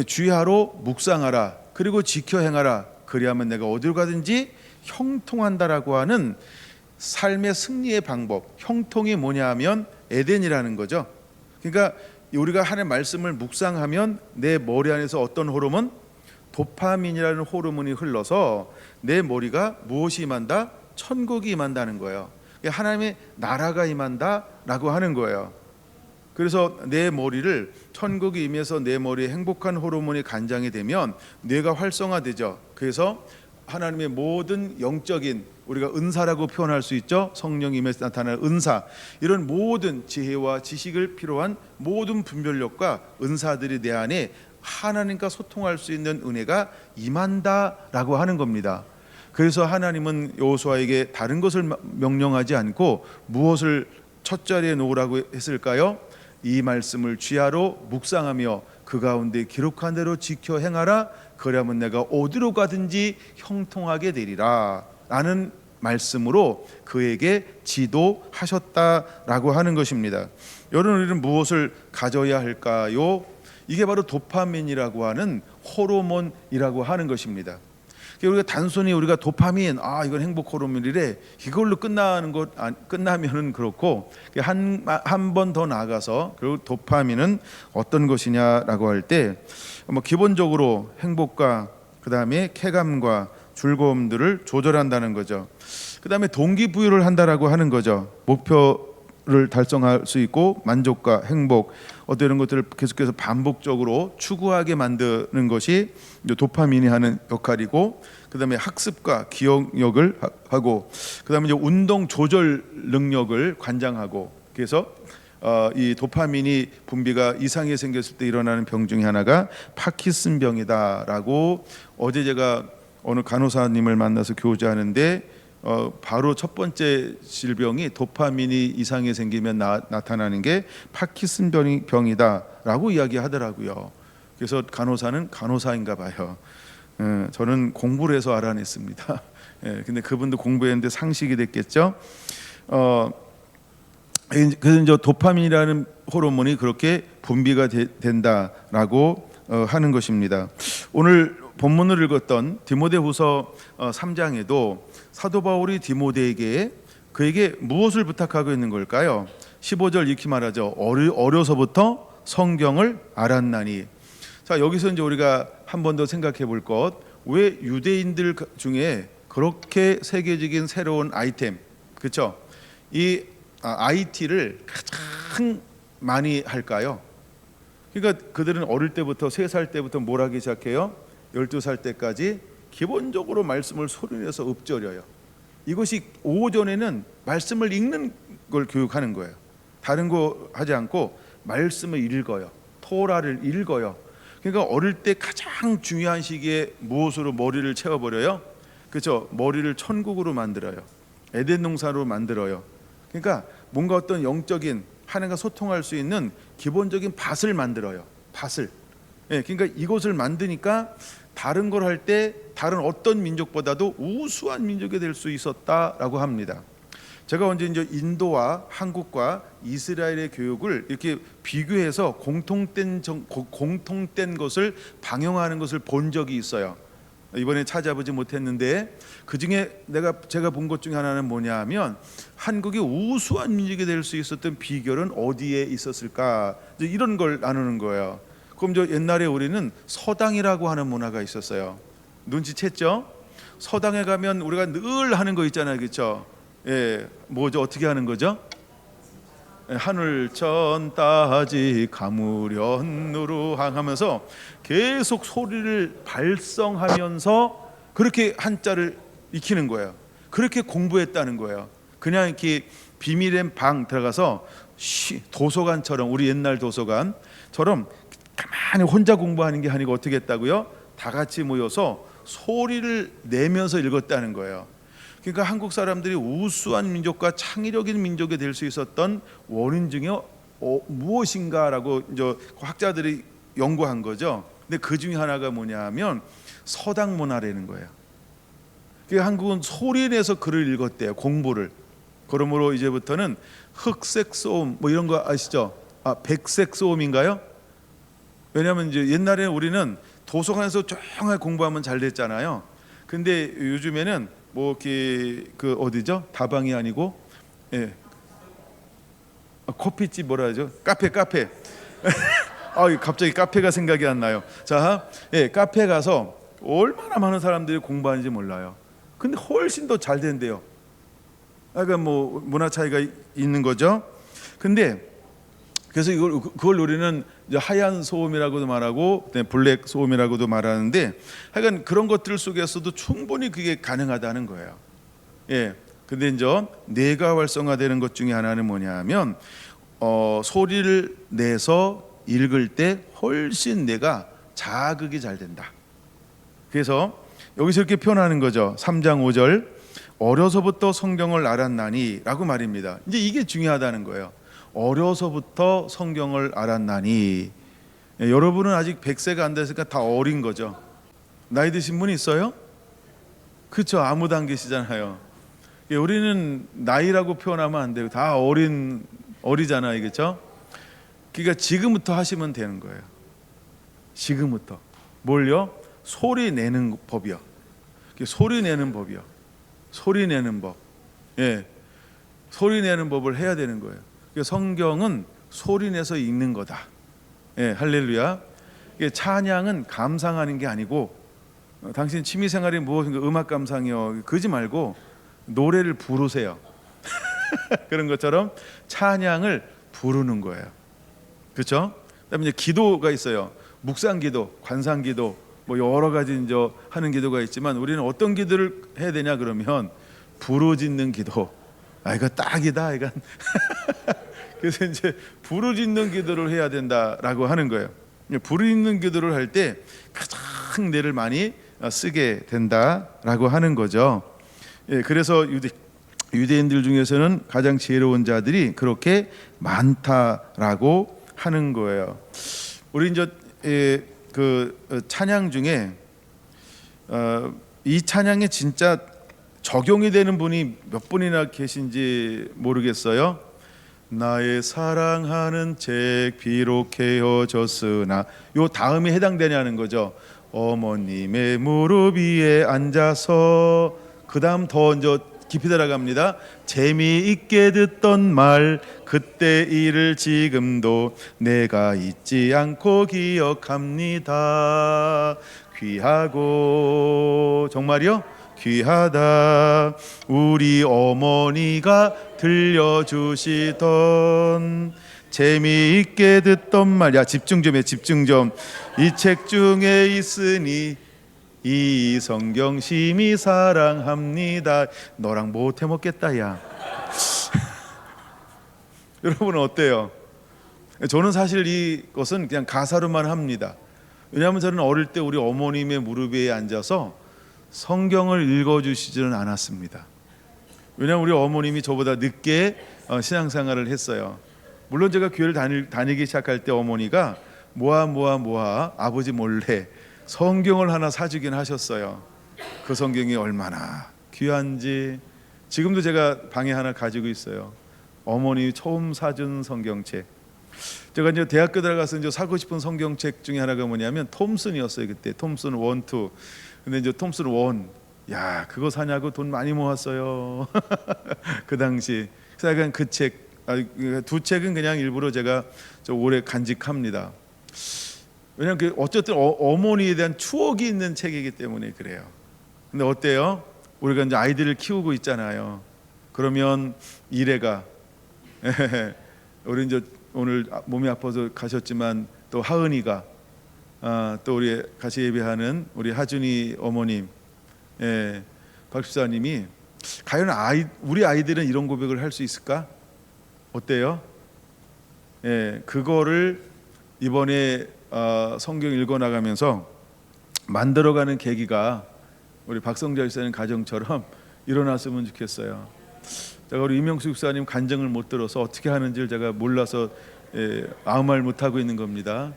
Speaker 1: 주야로 묵상하라 그리고 지켜 행하라 그리하면 내가 어디로 가든지 형통한다라고 하는 삶의 승리의 방법. 형통이 뭐냐 하면 에덴이라는 거죠. 그러니까 우리가 하나님의 말씀을 묵상하면 내 머리 안에서 어떤 호르몬? 도파민이라는 호르몬이 흘러서 내 머리가 무엇이 임한다? 천국이 임한다는 거예요. 하나님의 나라가 임한다라고 하는 거예요. 그래서 내 머리를 천국이 임해서 내 머리에 행복한 호르몬이 간장이 되면 뇌가 활성화되죠. 그래서 하나님의 모든 영적인, 우리가 은사라고 표현할 수 있죠. 성령이 임해서 나타날 은사, 이런 모든 지혜와 지식을 필요한 모든 분별력과 은사들이 내 안에 하나님과 소통할 수 있는 은혜가 임한다라고 하는 겁니다. 그래서 하나님은 여호수아에게 다른 것을 명령하지 않고 무엇을 첫 자리에 놓으라고 했을까요? 이 말씀을 주야로 묵상하며 그 가운데 기록한 대로 지켜 행하라. 그러면 내가 어디로 가든지 형통하게 되리라 라는 말씀으로 그에게 지도하셨다라고 하는 것입니다. 여러분, 우리는 무엇을 가져야 할까요? 이게 바로 도파민이라고 하는 호르몬이라고 하는 것입니다. 우리가 단순히 우리가 도파민, 이건 행복 호르몬이래, 이걸로 끝나면은 그렇고, 한 번 더 나아가서 그리고 도파민은 어떤 것이냐라고 할 때 기본적으로 행복과 그 다음에 쾌감과 즐거움들을 조절한다는 거죠. 그 다음에 동기부여를 한다라고 하는 거죠. 목표를 달성할 수 있고 만족과 행복, 이런 것들을 계속해서 반복적으로 추구하게 만드는 것이 도파민이 하는 역할이고, 그 다음에 학습과 기억력을 하고, 그 다음에 운동 조절 능력을 관장하고, 그래서 이 도파민이 분비가 이상이 생겼을 때 일어나는 병 중에 하나가 파킨슨 병이다라고, 어제 제가 어느 간호사님을 만나서 교제하는데 바로 첫 번째 질병이 도파민이 이상이 생기면 나타나는 게 파킨슨 병이다라고 이야기하더라고요. 그래서 간호사는 간호사인가 봐요. 저는 공부를 해서 알아냈습니다. 근데 그분도 공부했는데 상식이 됐겠죠. 그래서 이제 도파민이라는 호르몬이 그렇게 분비가 된다라고 하는 것입니다. 오늘 본문을 읽었던 디모데후서 3장에도 사도 바울이 디모데에게 그에게 무엇을 부탁하고 있는 걸까요? 15절 이렇게 말하죠. 어려서부터 성경을 알았나니. 자, 여기서 이제 우리가 한 번 더 생각해 볼 것, 왜 유대인들 중에 그렇게 세계적인 새로운 아이템, 그렇죠? 이 IT를 가장 많이 할까요? 그러니까 그들은 어릴 때부터 3살 때부터 뭘 하기 시작해요? 12살 때까지 기본적으로 말씀을 소리내서 읊조려요. 이것이 오전에는 말씀을 읽는 걸 교육하는 거예요. 다른 거 하지 않고 말씀을 읽어요. 토라를 읽어요. 그러니까 어릴 때 가장 중요한 시기에 무엇으로 머리를 채워버려요? 그렇죠? 머리를 천국으로 만들어요. 에덴 동산으로 만들어요. 그러니까 뭔가 어떤 영적인 하나님과 소통할 수 있는 기본적인 밭을 만들어요. 밭을. 그러니까 이것을 만드니까 다른 걸 할 때 다른 어떤 민족보다도 우수한 민족이 될 수 있었다라고 합니다. 제가 언제 이제 인도와 한국과 이스라엘의 교육을 이렇게 비교해서 공통된 것을 방영하는 것을 본 적이 있어요. 이번에 찾아보지 못했는데 그 중에 제가 본 것 중에 하나는 뭐냐하면 한국이 우수한 민족이 될 수 있었던 비결은 어디에 있었을까, 이런 걸 나누는 거예요. 그럼 옛날에 우리는 서당이라고 하는 문화가 있었어요. 눈치챘죠? 서당에 가면 우리가 늘 하는 거 있잖아요, 그렇죠? 뭐죠? 어떻게 하는 거죠? 하늘천 따지 가무련 누루항 하면서 계속 소리를 발성하면서 그렇게 한자를 익히는 거예요. 그렇게 공부했다는 거예요. 그냥 이렇게 비밀의 방 들어가서 도서관처럼, 우리 옛날 도서관처럼 가만히 혼자 공부하는 게 아니고 어떻게 했다고요? 다 같이 모여서 소리를 내면서 읽었다는 거예요. 그러니까 한국 사람들이 우수한 민족과 창의적인 민족이 될 수 있었던 원인 중에 무엇인가라고 이제 학자들이 연구한 거죠. 근데 그 중에 하나가 뭐냐면 서당 문화라는 거예요. 그러니까 한국은 소리 내서 글을 읽었대요. 공부를. 그러므로 이제부터는 흑색 소음 뭐 이런 거 아시죠? 백색 소음인가요? 왜냐하면 이제 옛날에 우리는 도서관에서 조용하게 공부하면 잘 됐잖아요. 근데 요즘에는 뭐 이렇게 그 어디죠? 다방이 아니고 커피집 뭐라 하죠? 카페. 갑자기 카페가 생각이 안 나요. 자, 카페 가서 얼마나 많은 사람들이 공부하는지 몰라요. 근데 훨씬 더 잘 된대요. 그러니까 뭐 문화 차이가 있는 거죠. 근데 그래서 그걸 우리는 하얀 소음이라고도 말하고 블랙 소음이라고도 말하는데, 하여간 그런 것들 속에서도 충분히 그게 가능하다는 거예요. 근데 이제 뇌가 활성화되는 것 중에 하나는 뭐냐면 소리를 내서 읽을 때 훨씬 뇌가 자극이 잘 된다. 그래서 여기서 이렇게 표현하는 거죠. 3장 5절 어려서부터 성경을 알았나니 라고 말입니다. 이제 이게 중요하다는 거예요. 어려서부터 성경을 알았나니. 여러분은 아직 100세가 안 됐으니까 다 어린 거죠. 나이 드신 분 있어요? 그렇죠. 아무도 안 계시잖아요. 우리는 나이라고 표현하면 안 되고 다 어리잖아요. 그렇죠? 그러니까 지금부터 하시면 되는 거예요. 지금부터. 뭘요? 소리 내는 법이요. 소리 내는 법이요. 소리 내는 법. 소리 내는 법을 해야 되는 거예요. 성경은 소리 내서 읽는 거다. 할렐루야. 찬양은 감상하는 게 아니고, 당신 취미생활이 무엇인가 음악 감상이요, 그러지 말고 노래를 부르세요. 그런 것처럼 찬양을 부르는 거예요. 그렇죠? 그다음에 이제 기도가 있어요. 묵상기도, 관상기도, 뭐 여러 가지 이제 하는 기도가 있지만 우리는 어떤 기도를 해야 되냐 그러면 부르짖는 기도. 이거 딱이다. 이건 그래서 이제 부르짖는 기도를 해야 된다라고 하는 거예요. 부르짖는 기도를 할 때 가장 뇌를 많이 쓰게 된다라고 하는 거죠. 그래서 유대인들 중에서는 가장 지혜로운 자들이 그렇게 많다라고 하는 거예요. 우리 이제 그 찬양 중에 이 찬양에 진짜 적용이 되는 분이 몇 분이나 계신지 모르겠어요. 나의 사랑하는 책 비록 헤어졌으나, 요 다음이 해당되냐는 거죠. 어머님의 무릎 위에 앉아서, 그 다음 더 이제 깊이 들어갑니다. 재미있게 듣던 말 그때 일을 지금도 내가 잊지 않고 기억합니다. 귀하고, 정말요? 귀하다. 우리 어머니가 들려주시던 재미있게 듣던 말. 야, 집중 좀 해, 집중 좀. 이 책 중에 있으니 이 성경 심히 사랑합니다. 너랑 못 해먹겠다 야. 여러분은 어때요? 저는 사실 이것은 그냥 가사로만 합니다. 왜냐하면 저는 어릴 때 우리 어머님의 무릎 위에 앉아서 성경을 읽어주시지는 않았습니다. 왜냐하면 우리 어머님이 저보다 늦게 신앙생활을 했어요. 물론 제가 교회를 다니기 시작할 때 어머니가 모아 아버지 몰래 성경을 하나 사주긴 하셨어요. 그 성경이 얼마나 귀한지 지금도 제가 방에 하나 가지고 있어요. 어머니 처음 사준 성경책. 제가 이제 대학교 들어가서 이제 사고 싶은 성경책 중에 하나가 뭐냐면 톰슨이었어요. 그때 톰슨 1, 2. 근데 이제 톰슨 1, 야 그거 사냐고 돈 많이 모았어요. 그 당시. 그래서 약간 그 책, 두 책은 그냥 일부러 제가 오래 간직합니다. 왜냐하면 어쨌든 어머니에 대한 추억이 있는 책이기 때문에 그래요. 근데 어때요? 우리가 이제 아이들을 키우고 있잖아요. 그러면 일회가 우리 이제 오늘 몸이 아파서 가셨지만 또 하은이가 또 우리 같이 예배하는 우리 하준이 어머님, 박 집사님이 과연 우리 아이들은 이런 고백을 할 수 있을까? 어때요? 그거를 이번에 성경 읽어 나가면서 만들어가는 계기가 우리 박성자 집사님 가정처럼 일어났으면 좋겠어요. 제가 우리 이명수 집사님 간증을 못 들어서 어떻게 하는지를 제가 몰라서 아무 말 못 하고 있는 겁니다.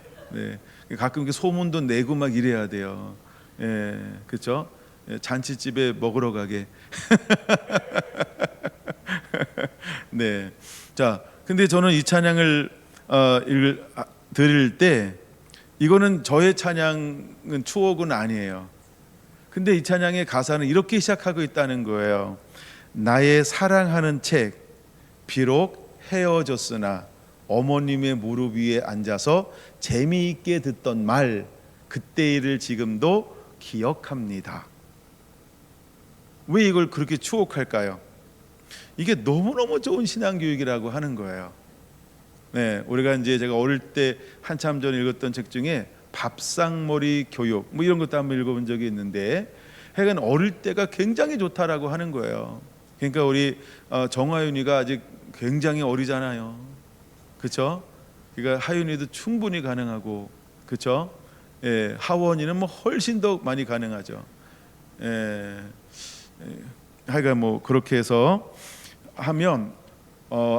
Speaker 1: 가끔 소문도 내고 막 이래야 돼요. 그렇죠? 잔치집에 먹으러 가게. 네. 자, 근데 저는 이 찬양을 드릴 때 이거는 저의 찬양은 추억은 아니에요. 근데 이 찬양의 가사는 이렇게 시작하고 있다는 거예요. 나의 사랑하는 책, 비록 헤어졌으나 어머님의 무릎 위에 앉아서 재미있게 듣던 말, 그때 일을 지금도 기억합니다. 왜 이걸 그렇게 추억할까요? 이게 너무너무 좋은 신앙교육이라고 하는 거예요. 우리가 이제 제가 어릴 때 한참 전에 읽었던 책 중에 밥상머리 교육 뭐 이런 것도 한번 읽어본 적이 있는데, 하여간 어릴 때가 굉장히 좋다라고 하는 거예요. 그러니까 우리 정하윤이가 아직 굉장히 어리잖아요. 그렇죠? 그러니까 하윤이도 충분히 가능하고, 그렇죠? 하원이는 뭐 훨씬 더 많이 가능하죠. 하여간 뭐 그렇게 해서 하면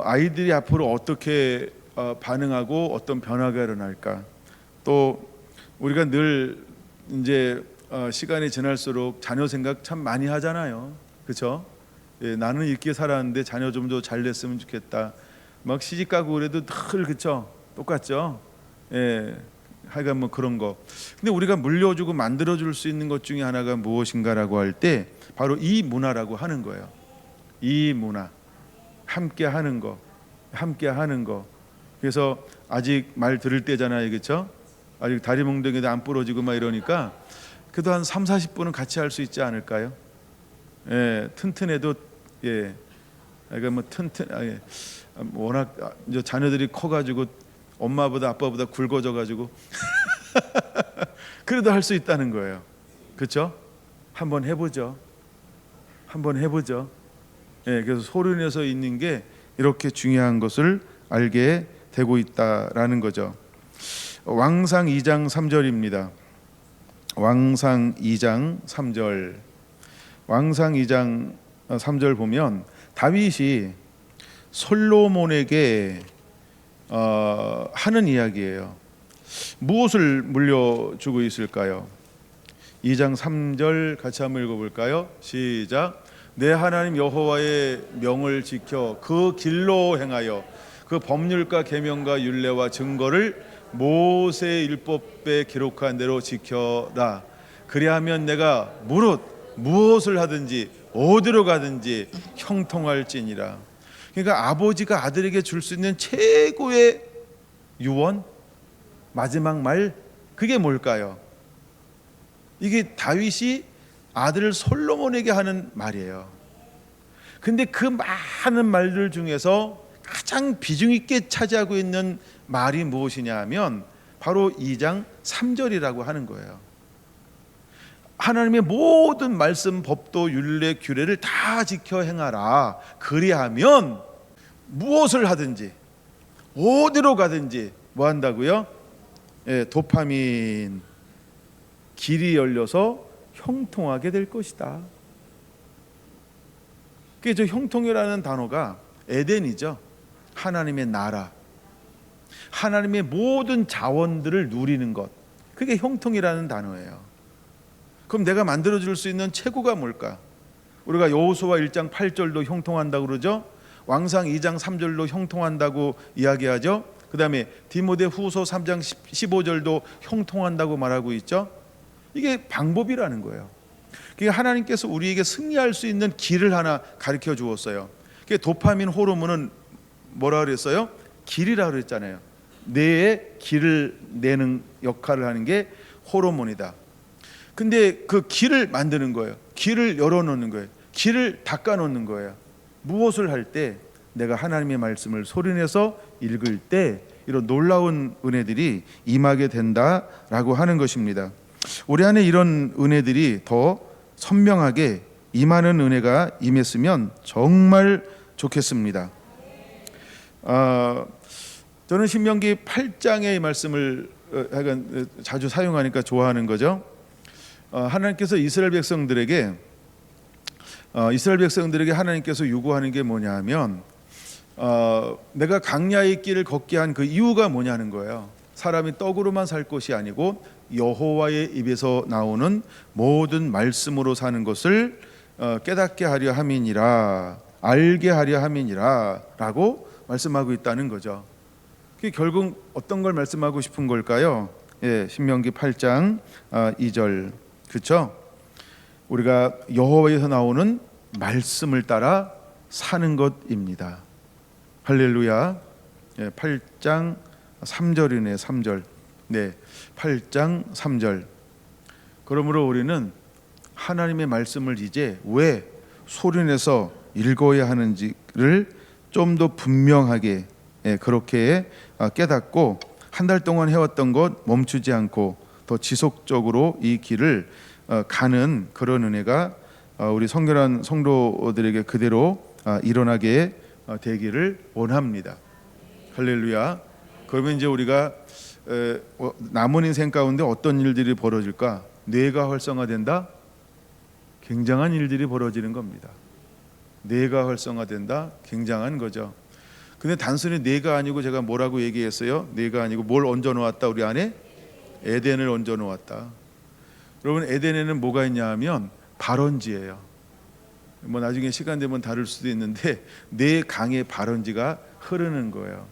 Speaker 1: 아이들이 앞으로 어떻게 반응하고 어떤 변화가 일어날까. 또 우리가 늘 이제 시간이 지날수록 자녀 생각 참 많이 하잖아요. 그렇죠? 나는 이렇게 살았는데 자녀 좀 더 잘 됐으면 좋겠다. 막 시집 가고 그래도 늘 그렇죠? 똑같죠? 하여간 뭐 그런 거. 근데 우리가 물려주고 만들어줄 수 있는 것 중에 하나가 무엇인가라고 할 때 바로 이 문화라고 하는 거예요. 이 문화, 함께 하는 거, 함께 하는 거. 그래서 아직 말 들을 때잖아요, 그렇죠? 아직 다리 몽둥이도 안 부러지고 막 이러니까 그래도 한 3, 40분은 같이 할 수 있지 않을까요? 튼튼해도 그러니까 뭐 워낙 이제 자녀들이 커가지고 엄마보다 아빠보다 굵어져가지고 그래도 할 수 있다는 거예요. 그렇죠? 한번 해보죠. 한번 해보죠. 그래서 소련에서 있는 게 이렇게 중요한 것을 알게 되고 있다라는 거죠. 왕상 2장 3절입니다. 왕상 2장 3절. 왕상 2장 3절 보면 다윗이 솔로몬에게 하는 이야기예요. 무엇을 물려주고 있을까요? 2장 3절 같이 한번 읽어볼까요? 시작. 내 하나님 여호와의 명을 지켜 그 길로 행하여 그 법률과 계명과 율례와 증거를 모세의 율법에 기록한 대로 지켜라. 그리하면 내가 무엇을 하든지 어디로 가든지 형통할지니라. 그러니까 아버지가 아들에게 줄 수 있는 최고의 유언, 마지막 말, 그게 뭘까요? 이게 다윗이 아들 솔로몬에게 하는 말이에요. 근데 그 많은 말들 중에서 가장 비중 있게 차지하고 있는 말이 무엇이냐 하면 바로 2장 3절이라고 하는 거예요. 하나님의 모든 말씀, 법도, 율례, 규례를 다 지켜 행하라. 그리하면 무엇을 하든지 어디로 가든지 뭐 한다고요? 도파민 길이 열려서 형통하게 될 것이다. 그게 저 형통이라는 단어가 에덴이죠. 하나님의 나라, 하나님의 모든 자원들을 누리는 것, 그게 형통이라는 단어예요. 그럼 내가 만들어줄 수 있는 최고가 뭘까? 우리가 여호수아 1장 8절도 형통한다고 그러죠. 왕상 2장 3절도 형통한다고 이야기하죠. 그 다음에 디모데후서 3장 15절도 형통한다고 말하고 있죠. 이게 방법이라는 거예요. 그러니까 하나님께서 우리에게 승리할 수 있는 길을 하나 가르쳐 주었어요. 도파민 호르몬은 뭐라 그랬어요? 길이라 그랬잖아요. 뇌에 길을 내는 역할을 하는 게 호르몬이다. 근데 그 길을 만드는 거예요. 길을 열어놓는 거예요. 길을 닦아놓는 거예요. 무엇을 할 때? 내가 하나님의 말씀을 소리내서 읽을 때 이런 놀라운 은혜들이 임하게 된다라고 하는 것입니다. 우리 안에 이런 은혜들이 더 선명하게 임하는 은혜가 임했으면 정말 좋겠습니다. 저는 신명기 8장의 말씀을 약간 자주 사용하니까 좋아하는 거죠. 하나님께서 이스라엘 백성들에게 하나님께서 요구하는 게 뭐냐면 내가 광야의 길을 걷게 한 그 이유가 뭐냐는 거예요. 사람이 떡으로만 살 것이 아니고 여호와의 입에서 나오는 모든 말씀으로 사는 것을 깨닫게 하려 함이니라, 알게 하려 함이니라 라고 말씀하고 있다는 거죠. 그게 결국 어떤 걸 말씀하고 싶은 걸까요? 신명기 8장 2절, 그렇죠? 우리가 여호와에서 나오는 말씀을 따라 사는 것입니다. 할렐루야. 8장 3절이네. 3절. 네, 8장 3절. 그러므로 우리는 하나님의 말씀을 이제 왜 소리내서 읽어야 하는지를 좀 더 분명하게 그렇게 깨닫고 한 달 동안 해왔던 것 멈추지 않고 더 지속적으로 이 길을 가는 그런 은혜가 우리 성결한 성도들에게 그대로 일어나게 되기를 원합니다. 할렐루야. 그러면 이제 우리가 남은 인생 가운데 어떤 일들이 벌어질까? 뇌가 활성화된다? 굉장한 일들이 벌어지는 겁니다. 뇌가 활성화된다? 굉장한 거죠. 근데 단순히 뇌가 아니고 제가 뭐라고 얘기했어요? 뇌가 아니고 뭘 얹어 놓았다 우리 안에? 에덴을 얹어 놓았다. 여러분, 에덴에는 뭐가 있냐 하면 발원지예요. 뭐 나중에 시간 되면 다룰 수도 있는데 내 강의 발원지가 흐르는 거예요.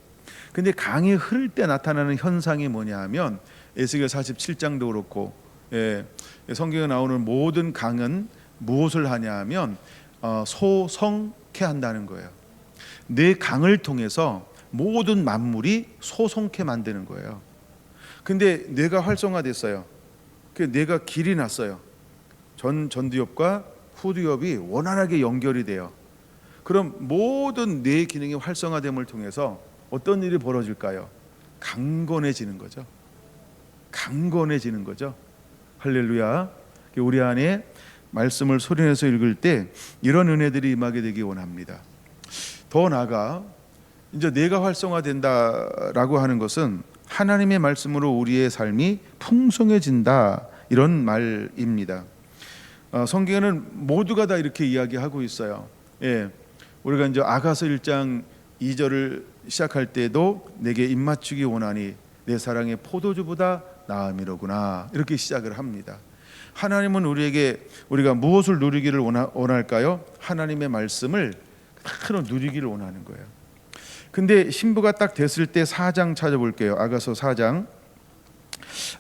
Speaker 1: 근데 강이 흐를 때 나타나는 현상이 뭐냐 하면 에스겔 47장도 그렇고 성경에 나오는 모든 강은 무엇을 하냐 하면 소성케 한다는 거예요. 내 강을 통해서 모든 만물이 소성케 만드는 거예요. 근데 뇌가 활성화됐어요. 그 뇌가 길이 났어요. 전두엽과 후두엽이 원활하게 연결이 돼요. 그럼 모든 뇌 기능이 활성화됨을 통해서 어떤 일이 벌어질까요? 강건해지는 거죠. 강건해지는 거죠. 할렐루야. 우리 안에 말씀을 소리내서 읽을 때 이런 은혜들이 임하게 되기 원합니다. 더 나아가 이제 뇌가 활성화된다라고 하는 것은 하나님의 말씀으로 우리의 삶이 풍성해진다, 이런 말입니다. 성경에는 모두가 다 이렇게 이야기하고 있어요. 우리가 이제 아가서 1장 2절을 시작할 때도 내게 입맞추기 원하니 내 사랑의 포도주보다 나음이로구나, 이렇게 시작을 합니다. 하나님은 우리가 무엇을 누리기를 원할까요? 하나님의 말씀을 그대로 누리기를 원하는 거예요. 근데 신부가 딱 됐을 때 4장 찾아볼게요. 아가서 4장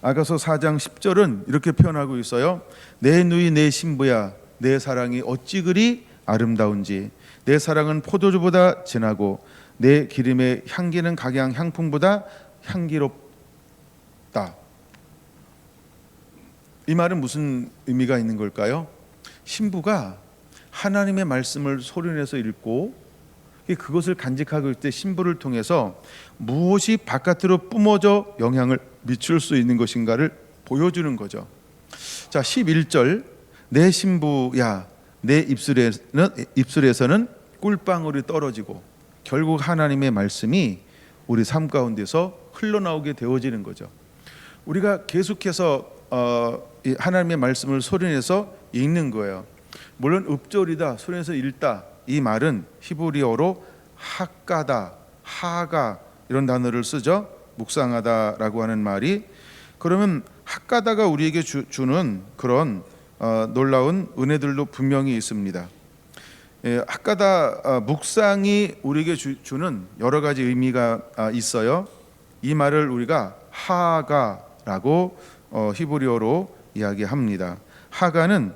Speaker 1: 10절은 이렇게 표현하고 있어요. 내 누이 내 신부야, 내 사랑이 어찌 그리 아름다운지, 내 사랑은 포도주보다 진하고 내 기름의 향기는 각양 향품보다 향기롭다. 이 말은 무슨 의미가 있는 걸까요? 신부가 하나님의 말씀을 소리내서 읽고 그것을 간직하고 있을 때 신부를 통해서 무엇이 바깥으로 뿜어져 영향을 미칠 수 있는 것인가를 보여주는 거죠. 자, 11절, 내 신부야, 내 입술에서는 꿀방울이 떨어지고 결국 하나님의 말씀이 우리 삶 가운데서 흘러나오게 되어지는 거죠. 우리가 계속해서 하나님의 말씀을 소리내서 읽는 거예요. 물론 읍조리다, 소리내서 읽다, 이 말은 히브리어로 하까다, 하가 이런 단어를 쓰죠. 묵상하다라고 하는 말이. 그러면 하까다가 우리에게 주는 그런 놀라운 은혜들도 분명히 있습니다. 하까다 묵상이 우리에게 주는 여러 가지 의미가 있어요. 이 말을 우리가 하가라고 히브리어로 이야기합니다. 하가는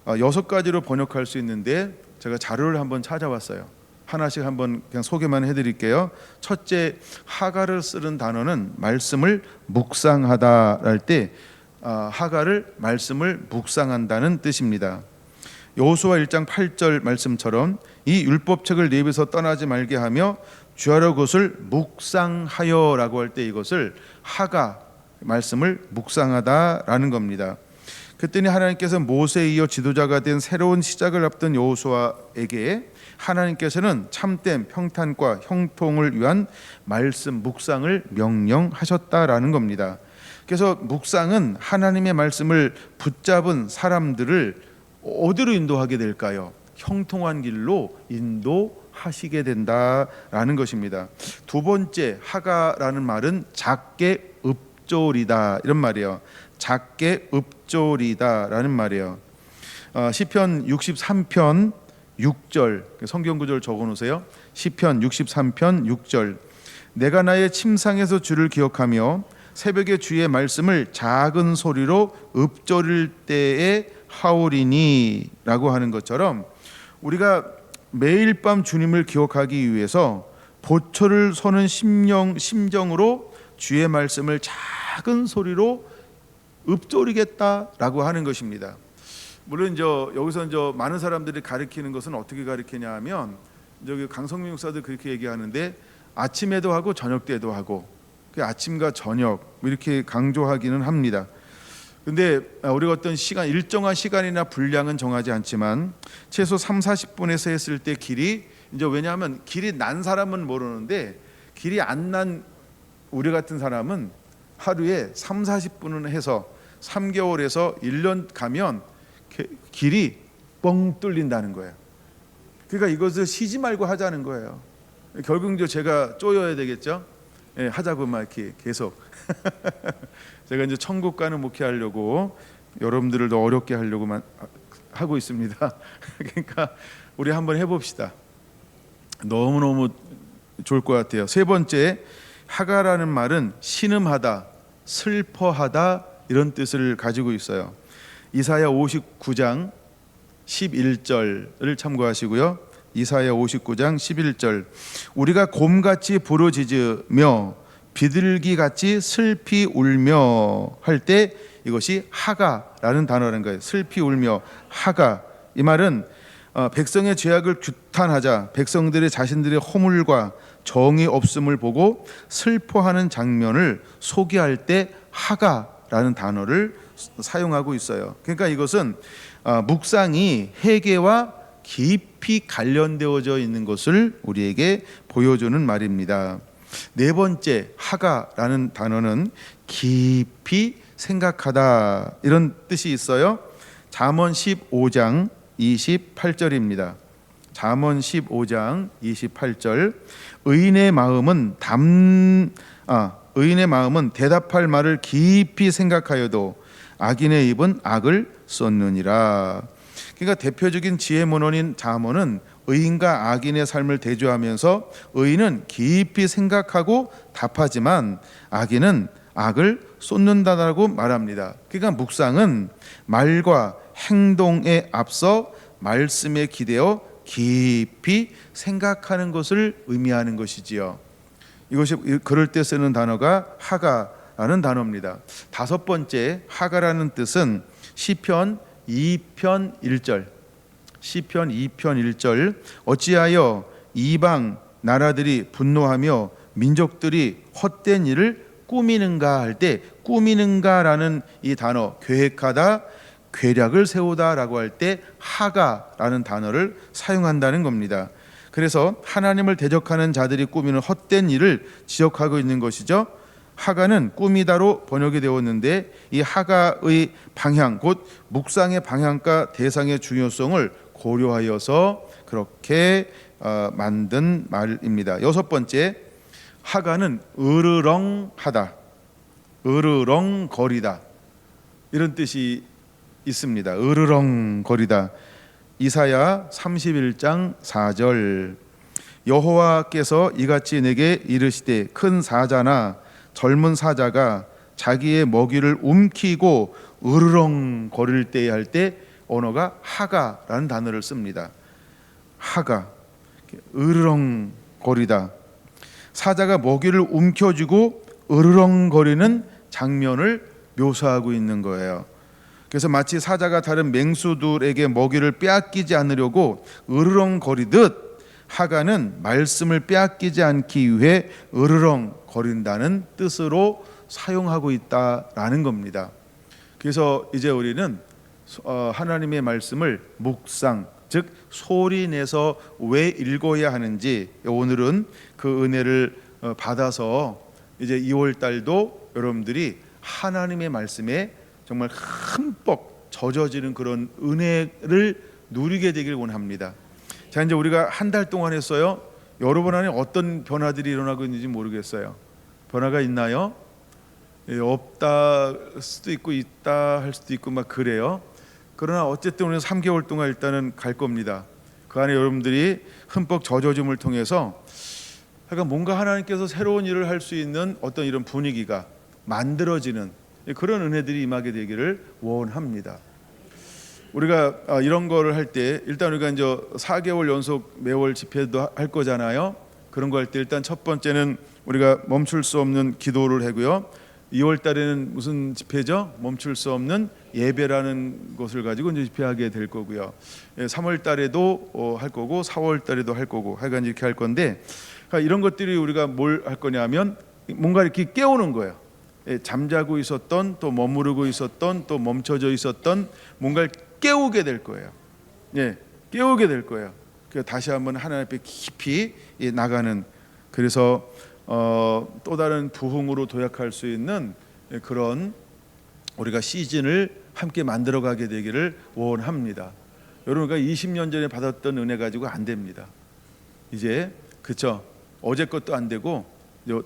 Speaker 1: 6가지로 번역할 수 있는데 제가 자료를 한번 찾아봤어요. 하나씩 한번 그냥 소개만 해드릴게요. 첫째, 하가를 쓰는 단어는 말씀을 묵상하다 할 때 하가를 말씀을 묵상한다는 뜻입니다. 여호수아 1장 8절 말씀처럼 이 율법책을 네 입에서 떠나지 말게 하며 주야로 그것을 묵상하여라고 할 때 이것을 하가 말씀을 묵상하다라는 겁니다. 그랬더니 하나님께서 모세에 이어 지도자가 된 새로운 시작을 앞둔 여호수아에게 하나님께서는 참된 평탄과 형통을 위한 말씀 묵상을 명령하셨다라는 겁니다. 그래서 묵상은 하나님의 말씀을 붙잡은 사람들을 어디로 인도하게 될까요? 형통한 길로 인도하시게 된다라는 것입니다. 두 번째, 하가라는 말은 작게 읍조리다 이런 말이에요. 작게 읍조리다라는 말이에요. 시편 63편 6절 성경 구절 적어놓으세요. 시편 63편 6절 내가 나의 침상에서 주를 기억하며 새벽에 주의 말씀을 작은 소리로 읍조릴 때에 하오리니 라고 하는 것처럼 우리가 매일 밤 주님을 기억하기 위해서 보초를 서는 심정으로 주의 말씀을 작은 소리로 읊조리겠다라고 하는 것입니다. 물론 여기서 많은 사람들이 가르치는 것은 어떻게 가르치냐 하면 저기 강성민 목사도 그렇게 얘기하는데 아침에도 하고 저녁 때도 하고 아침과 저녁 이렇게 강조하기는 합니다. 근데 우리가 어떤 시간 일정한 시간이나 분량은 정하지 않지만 최소 3-40분에서 했을 때 길이 왜냐하면 길이 난 사람은 모르는데 길이 안 난 우리 같은 사람은 하루에 3-40분은 해서 3개월에서 1년 가면 길이 뻥 뚫린다는 거예요. 그러니까 이것을 쉬지 말고 하자는 거예요. 결국 제가 쪼여야 되겠죠. 예, 하자고 막 이렇게 계속 제가 이제 천국 가는 목회하려고 여러분들을 더 어렵게 하려고만 하고 있습니다. 그러니까 우리 한번 해봅시다. 너무너무 좋을 것 같아요. 세 번째, 하가라는 말은 신음하다, 슬퍼하다 이런 뜻을 가지고 있어요. 이사야 59장 11절을 참고하시고요. 이사야 59장 11절 우리가 곰같이 부르짖으며 비둘기같이 슬피 울며 할 때 이것이 하가라는 단어라는 거예요. 슬피 울며 하가 이 말은 백성의 죄악을 규탄하자 백성들이 자신들의 허물과 정이 없음을 보고 슬퍼하는 장면을 소개할 때 하가라는 단어를 사용하고 있어요. 그러니까 이것은 묵상이 회개와 깊이 관련되어져 있는 것을 우리에게 보여주는 말입니다. 네 번째, 하가라는 단어는 깊이 생각하다 이런 뜻이 있어요. 잠언 15장 28절입니다. 잠언 15장 28절 의인의 마음은 대답할 말을 깊이 생각하여도 악인의 입은 악을 쏟느니라. 그러니까 대표적인 지혜 문헌인 잠언은 의인과 악인의 삶을 대조하면서 의인은 깊이 생각하고 답하지만 악인은 악을 쏟는다라고 말합니다. 그러니까 묵상은 말과 행동에 앞서 말씀에 기대어 깊이 생각하는 것을 의미하는 것이지요. 이것이 그럴 때 쓰는 단어가 하가라는 단어입니다. 다섯 번째, 하가라는 뜻은 시편 2편 1절 시편 2편 1절 어찌하여 이방 나라들이 분노하며 민족들이 헛된 일을 꾸미는가 할 때 꾸미는가라는 이 단어 계획하다 계략을 세우다라고 할 때 하가라는 단어를 사용한다는 겁니다. 그래서 하나님을 대적하는 자들이 꾸미는 헛된 일을 지적하고 있는 것이죠. 하가는 꾸미다로 번역이 되었는데 이 하가의 방향 곧 묵상의 방향과 대상의 중요성을 고려하여서 그렇게 만든 말입니다. 여섯 번째, 하가는 으르렁하다, 으르렁거리다 이런 뜻이 있습니다. 으르렁거리다. 이사야 31장 4절 여호와께서 이같이 내게 이르시되 큰 사자나 젊은 사자가 자기의 먹이를 움키고 으르렁거릴 때에 할 때 언어가 하가라는 단어를 씁니다. 하가, 으르렁거리다. 사자가 먹이를 움켜쥐고 으르렁거리는 장면을 묘사하고 있는 거예요. 그래서 마치 사자가 다른 맹수들에게 먹이를 빼앗기지 않으려고 으르렁거리듯 하가는 말씀을 빼앗기지 않기 위해 으르렁거린다는 뜻으로 사용하고 있다라는 겁니다. 그래서 이제 우리는 하나님의 말씀을 묵상, 즉 소리 내서 왜 읽어야 하는지, 오늘은 그 은혜를 받아서 이제 2월 달도 여러분들이 하나님의 말씀에 정말 흠뻑 젖어지는 그런 은혜를 누리게 되길 원합니다. 자, 이제 우리가 한 달 동안 했어요. 여러분 안에 어떤 변화들이 일어나고 있는지 모르겠어요. 변화가 있나요? 예, 없다 할 수도 있고 있다 할 수도 있고 막 그래요. 그러나 어쨌든 우리는 3개월 동안 일단은 갈 겁니다. 그 안에 여러분들이 흠뻑 젖어짐을 통해서 그러니까 뭔가 하나님께서 새로운 일을 할 수 있는 어떤 이런 분위기가 만들어지는 그런 은혜들이 임하게 되기를 원합니다. 우리가 이런 거를 할 때 일단 우리가 이제 4개월 연속 매월 집회도 할 거잖아요. 그런 거 할 때 일단 첫 번째는 우리가 멈출 수 없는 기도를 하고요. 2월 달에는 무슨 집회죠? 멈출 수 없는 예배라는 것을 가지고 이제 집회하게 될 거고요. 3월 달에도 할 거고 4월 달에도 할 거고 하여간 이렇게 할 건데, 그러니까 이런 것들이 우리가 뭘 할 거냐면 뭔가 이렇게 깨우는 거예요. 잠자고 있었던, 또 머무르고 있었던, 또 멈춰져 있었던 뭔가를 깨우게 될 거예요. 예, 깨우게 될 거예요. 다시 한번 하나님 앞에 깊이 나가는, 그래서 또 다른 부흥으로 도약할 수 있는 그런 우리가 시즌을 함께 만들어가게 되기를 원합니다. 여러분가 20년 전에 받았던 은혜 가지고 안 됩니다. 이제 그쵸? 어제 것도 안 되고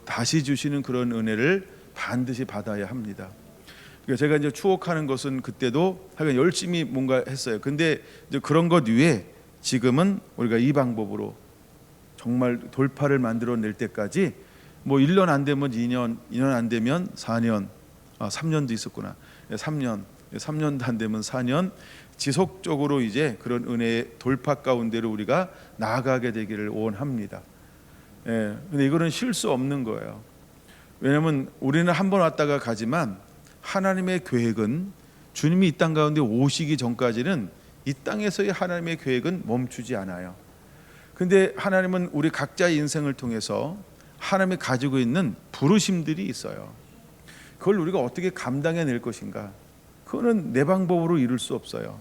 Speaker 1: 다시 주시는 그런 은혜를 반드시 받아야 합니다. 그러니까 제가 이제 추억하는 것은 그때도 하여간 열심히 뭔가 했어요. 근데 이제 그런 것 위에 지금은 우리가 이 방법으로 정말 돌파를 만들어낼 때까지 뭐 1년 안 되면 2년, 2년 안 되면 4년, 3년도 있었구나. 3년도 안 되면 4년 지속적으로 이제 그런 은혜의 돌파 가운데로 우리가 나아가게 되기를 원합니다. 예, 근데 이거는 쉴 수 없는 거예요. 왜냐하면 우리는 한 번 왔다가 가지만 하나님의 계획은 주님이 이 땅 가운데 오시기 전까지는 이 땅에서의 하나님의 계획은 멈추지 않아요. 근데 하나님은 우리 각자의 인생을 통해서 하나님이 가지고 있는 부르심들이 있어요. 그걸 우리가 어떻게 감당해낼 것인가? 그거는 내 방법으로 이룰 수 없어요.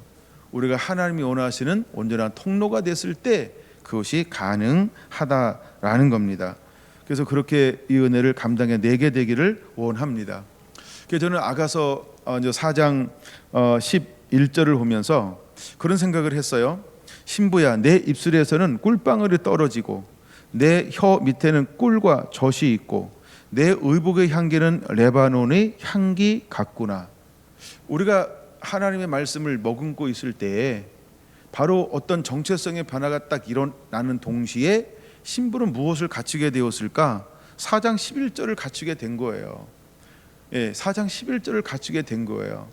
Speaker 1: 우리가 하나님이 원하시는 온전한 통로가 됐을 때 그것이 가능하다라는 겁니다. 그래서 그렇게 이 은혜를 감당해내게 되기를 원합니다. 그래서 저는 아가서 4장 11절을 보면서 그런 생각을 했어요. 신부야, 내 입술에서는 꿀방울이 떨어지고 내 혀 밑에는 꿀과 젖이 있고 내 의복의 향기는 레바논의 향기 같구나. 우리가 하나님의 말씀을 머금고 있을 때에 바로 어떤 정체성의 변화가 딱 일어나는 동시에 신부는 무엇을 갖추게 되었을까? 4장 11절을 갖추게 된 거예요. 예, 4장 11절을 갖추게 된 거예요.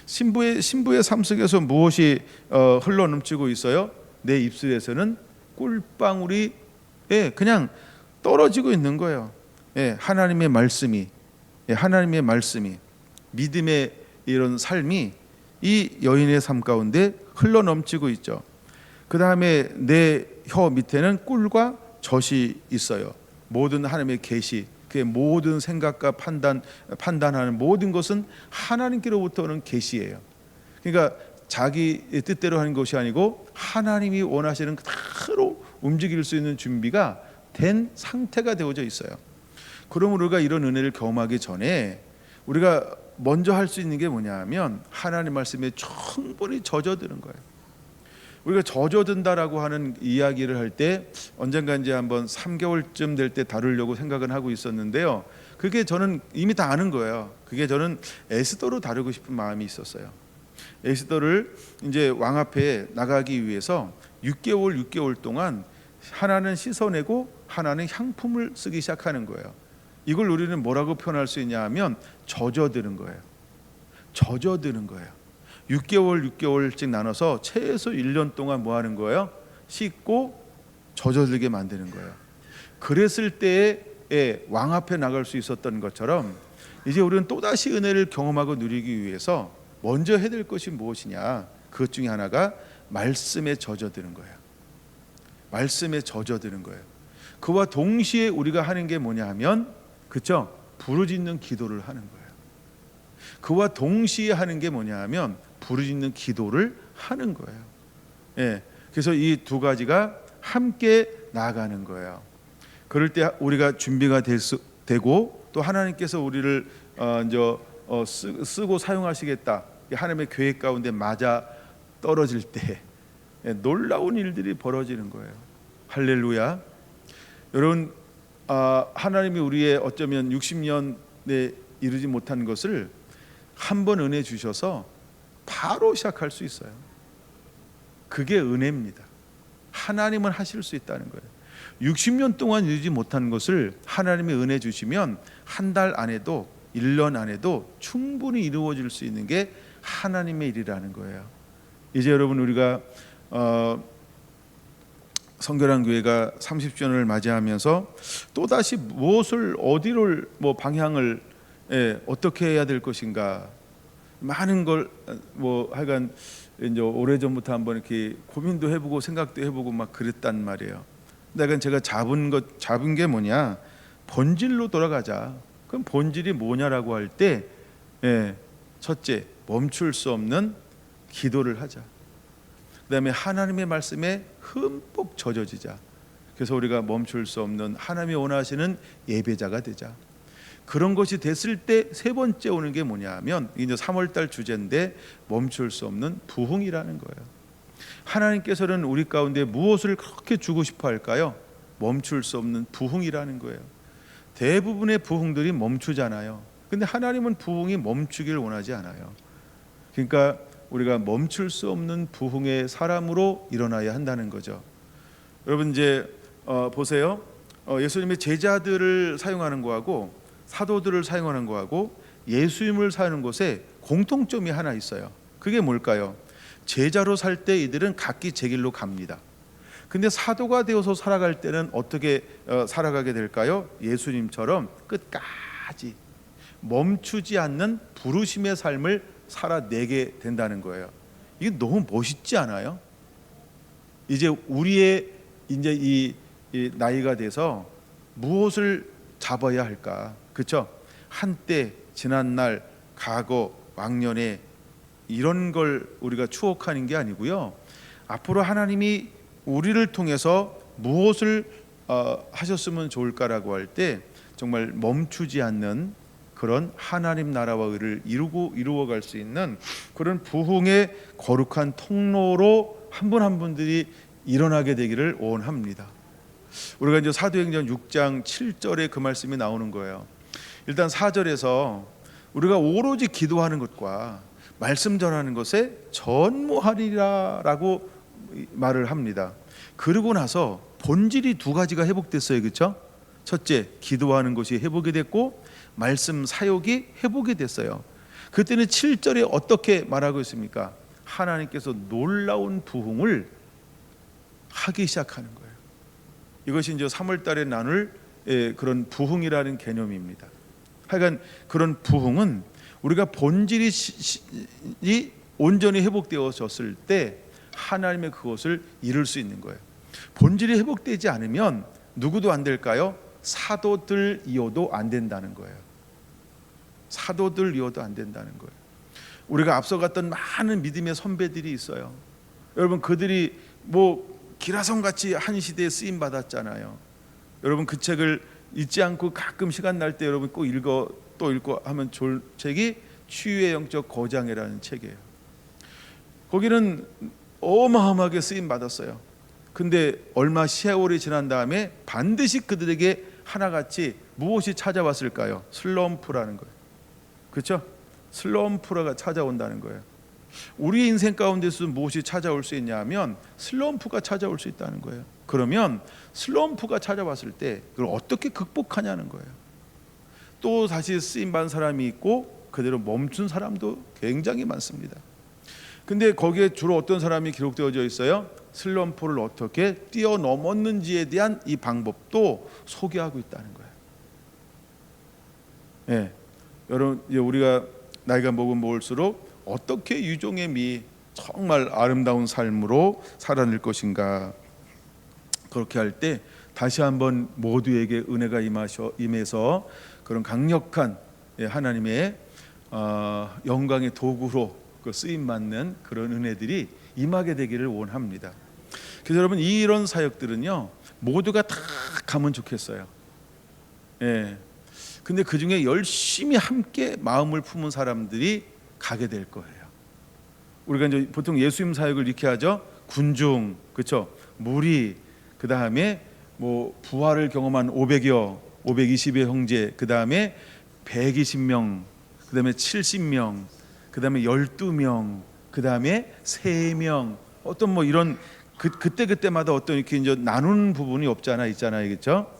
Speaker 1: 신부의 삶 속에서 무엇이 흘러넘치고 있어요? 내 입술에서는 꿀방울이 그냥 떨어지고 있는 거예요. 하나님의 말씀이, 하나님의 말씀이, 믿음의 이런 삶이 이 여인의 삶 가운데 흘러넘치고 있죠. 그 다음에 내 혀 밑에는 꿀과 젖이 있어요. 모든 하나님의 계시, 그의 모든 생각과 판단하는 모든 것은 하나님께로부터 오는 계시예요. 그러니까 자기 뜻대로 하는 것이 아니고 하나님이 원하시는 그대로 움직일 수 있는 준비가 된 상태가 되어져 있어요. 그러므로 우리가 이런 은혜를 경험하기 전에 우리가 먼저 할 수 있는 게 뭐냐면 하나님 말씀에 충분히 젖어드는 거예요. 우리가 젖어든다라고 하는 이야기를 할 때 언젠가 이제 한번 3개월쯤 될 때 다루려고 생각은 하고 있었는데요. 그게 저는 이미 다 아는 거예요. 그게 저는 에스더로 다루고 싶은 마음이 있었어요. 에스더를 이제 왕 앞에 나가기 위해서 6개월 동안 하나는 씻어내고 하나는 향품을 쓰기 시작하는 거예요. 이걸 우리는 뭐라고 표현할 수 있냐 하면 젖어드는 거예요. 젖어드는 거예요. 6개월씩 나눠서 최소 1년 동안 뭐 하는 거예요? 씻고 젖어들게 만드는 거예요. 그랬을 때에 왕 앞에 나갈 수 있었던 것처럼 이제 우리는 또다시 은혜를 경험하고 누리기 위해서 먼저 해야 될 것이 무엇이냐? 그것 중에 하나가 말씀에 젖어드는 거예요. 말씀에 젖어드는 거예요. 그와 동시에 우리가 하는 게 뭐냐 하면, 그렇죠? 부르짖는 기도를 하는 거예요. 그와 동시에 하는 게 뭐냐 하면 부르짖는 기도를 하는 거예요. 예, 그래서 이 두 가지가 함께 나아가는 거예요. 그럴 때 우리가 준비가 되고 또 하나님께서 우리를 쓰고 사용하시겠다, 하나님의 계획 가운데 맞아 떨어질 때 놀라운 일들이 벌어지는 거예요. 할렐루야. 여러분, 하나님이 우리의 어쩌면 60년에 이르지 못한 것을 한 번 은혜 주셔서 바로 시작할 수 있어요. 그게 은혜입니다. 하나님은 하실 수 있다는 거예요. 60년 동안 이루지 못한 것을 하나님이 은혜 주시면 한 달 안에도 1년 안에도 충분히 이루어질 수 있는 게 하나님의 일이라는 거예요. 이제 여러분, 우리가 성결한 교회가 30주년을 맞이하면서 또다시 무엇을 어디를 방향을 어떻게 해야 될 것인가, 많은 걸 하여간 이제 오래전부터 한번 이렇게 고민도 해보고 생각도 해보고 막 그랬단 말이에요. 근데 제가 잡은 게 뭐냐, 본질로 돌아가자. 그럼 본질이 뭐냐라고 할 때, 첫째, 멈출 수 없는 기도를 하자. 그다음에 하나님의 말씀에 흠뻑 젖어지자. 그래서 우리가 멈출 수 없는 하나님이 원하시는 예배자가 되자. 그런 것이 됐을 때 세 번째 오는 게 뭐냐면, 이제 3월달 주제인데 멈출 수 없는 부흥이라는 거예요. 하나님께서는 우리 가운데 무엇을 그렇게 주고 싶어 할까요? 멈출 수 없는 부흥이라는 거예요. 대부분의 부흥들이 멈추잖아요. 근데 하나님은 부흥이 멈추길 원하지 않아요. 그러니까 우리가 멈출 수 없는 부흥의 사람으로 일어나야 한다는 거죠. 여러분, 이제 보세요. 예수님의 제자들을 사용하는 거하고 사도들을 사용하는 거하고 예수님을 사용하는 것에 공통점이 하나 있어요. 그게 뭘까요? 제자로 살 때 이들은 각기 제 길로 갑니다. 근데 사도가 되어서 살아갈 때는 어떻게 살아가게 될까요? 예수님처럼 끝까지 멈추지 않는 부르심의 삶을 살아내게 된다는 거예요. 이게 너무 멋있지 않아요? 이제 우리의 이 나이가 돼서 무엇을 잡아야 할까? 그렇죠? 한때, 지난날, 과거, 왕년에 이런 걸 우리가 추억하는 게 아니고요. 앞으로 하나님이 우리를 통해서 무엇을 하셨으면 좋을까라고 할 때 정말 멈추지 않는 그런 하나님 나라와 의를 이루어갈 수 있는 그런 부흥의 거룩한 통로로 한 분 한 분들이 일어나게 되기를 원합니다. 우리가 이제 사도행전 6장 7절에 그 말씀이 나오는 거예요. 일단 4절에서 우리가 오로지 기도하는 것과 말씀 전하는 것에 전무하리라라고 말을 합니다. 그러고 나서 본질이 두 가지가 회복됐어요. 그렇죠? 첫째, 기도하는 것이 회복이 됐고 말씀 사역이 회복이 됐어요. 그때는 7절에 어떻게 말하고 있습니까? 하나님께서 놀라운 부흥을 하기 시작하는 거예요. 이것이 이제 3월 달에 나눌 그런 부흥이라는 개념입니다. 하여간 그런 부흥은 우리가 본질이 온전히 회복되어졌을 때 하나님의 그것을 이룰 수 있는 거예요. 본질이 회복되지 않으면 누구도 안 될까요? 사도들이어도 안 된다는 거예요. 사도들이어도 안 된다는 거예요. 우리가 앞서 갔던 많은 믿음의 선배들이 있어요. 여러분, 그들이 기라성같이 한 시대에 쓰임 받았잖아요. 여러분, 그 책을 잊지 않고 가끔 시간 날 때 여러분 꼭 또 읽고 하면 좋을 책이 치유의 영적 거장이라는 책이에요. 거기는 어마어마하게 쓰임 받았어요. 근데 얼마 세월이 지난 다음에 반드시 그들에게 하나같이 무엇이 찾아왔을까요? 슬럼프라는 거예요. 그렇죠? 슬럼프가 찾아온다는 거예요. 우리 인생 가운데서 무엇이 찾아올 수 있냐 하면 슬럼프가 찾아올 수 있다는 거예요. 그러면 슬럼프가 찾아왔을 때 그걸 어떻게 극복하냐는 거예요. 또 다시 쓰임받은 사람이 있고 그대로 멈춘 사람도 굉장히 많습니다. 근데 거기에 주로 어떤 사람이 기록되어져 있어요? 슬럼프를 어떻게 뛰어넘었는지에 대한 이 방법도 소개하고 있다는 거예요. 여러분, 우리가 나이가 먹을수록 어떻게 유종의 미 정말 아름다운 삶으로 살아낼 것인가. 그렇게 할 때 다시 한번 모두에게 은혜가 임해서 그런 강력한 하나님의 영광의 도구로 쓰임 받는 그런 은혜들이 임하게 되기를 원합니다. 그래서 여러분, 이런 사역들은요 모두가 다 가면 좋겠어요. 예. 근데 그 중에 열심히 함께 마음을 품은 사람들이 가게 될 거예요. 우리가 이제 보통 예수님 사역을 이렇게 하죠. 군중, 그렇죠? 무리, 그 다음에 뭐 부활을 경험한 520의 형제, 그 다음에 120명, 그 다음에 70명, 그 다음에 12명, 그 다음에 3명. 어떤 뭐 이런 그때마다 어떤 이렇게 이제 나누는 부분이 있잖아요, 그렇죠?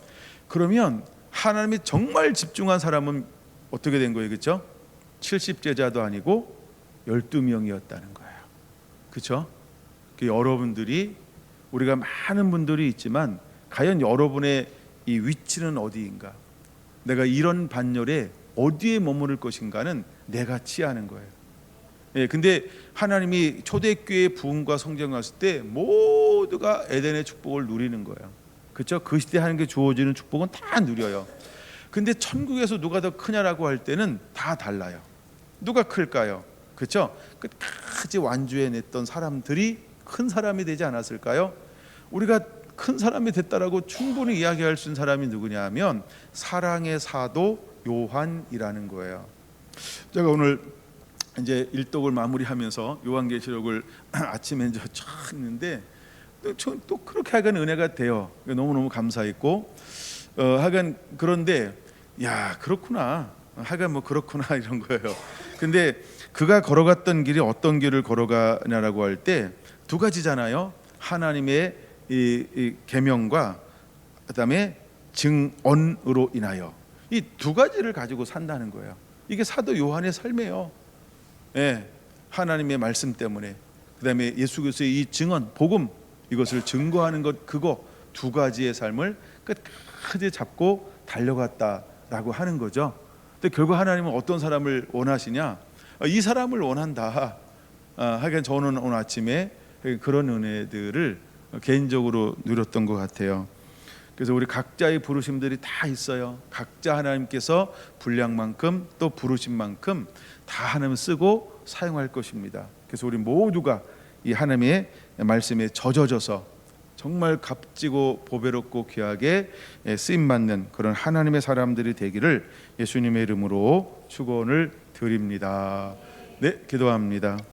Speaker 1: 그러면 하나님이 정말 집중한 사람은 어떻게 된 거예요, 그렇죠? 70제자도 아니고 12명이었다는 거예요, 그렇죠? 여러분들이, 우리가 많은 분들이 있지만 과연 여러분의 이 위치는 어디인가? 내가 이런 반열에 어디에 머무를 것인가는 내가 치하는 거예요. 예, 근데 하나님이 초대교회 부흥과 성장 왔을 때 모두가 에덴의 축복을 누리는 거예요, 그렇죠? 그 시대 하나님께 주어지는 축복은 다 누려요. 근데 천국에서 누가 더 크냐라고 할 때는 다 달라요. 누가 클까요? 그렇죠? 끝까지 완주해냈던 사람들이 큰 사람이 되지 않았을까요? 우리가 큰 사람이 됐다라고 충분히 이야기할 수 있는 사람이 누구냐 하면 사랑의 사도 요한이라는 거예요. 제가 오늘 이제 일독을 마무리하면서 요한계시록을 아침에 이제 쫙 읽는데 또 그렇게 하여간 은혜가 돼요. 너무너무 감사했고 하여간 그런데 야, 그렇구나, 하여간 뭐 그렇구나 이런 거예요. 근데 그가 걸어갔던 길이 어떤 길을 걸어가냐라고 할 때 두 가지잖아요. 하나님의 이 계명과 그다음에 증언으로 인하여, 이 두 가지를 가지고 산다는 거예요. 이게 사도 요한의 삶이에요. 예, 하나님의 말씀 때문에, 그다음에 예수 그리스도의 이 증언, 복음, 이것을 증거하는 것, 그거 두 가지의 삶을 끝까지 잡고 달려갔다라고 하는 거죠. 근데 결국 하나님은 어떤 사람을 원하시냐? 이 사람을 원한다. 하여간 저는 오늘 아침에 그런 은혜들을 개인적으로 누렸던 것 같아요. 그래서 우리 각자의 부르심들이 다 있어요. 각자 하나님께서 분량만큼 또 부르신 만큼 다 하나님 쓰고 사용할 것입니다. 그래서 우리 모두가 이 하나님의 말씀에 젖어져서 정말 값지고 보배롭고 귀하게 쓰임받는 그런 하나님의 사람들이 되기를 예수님의 이름으로 축원을 드립니다. 네, 기도합니다.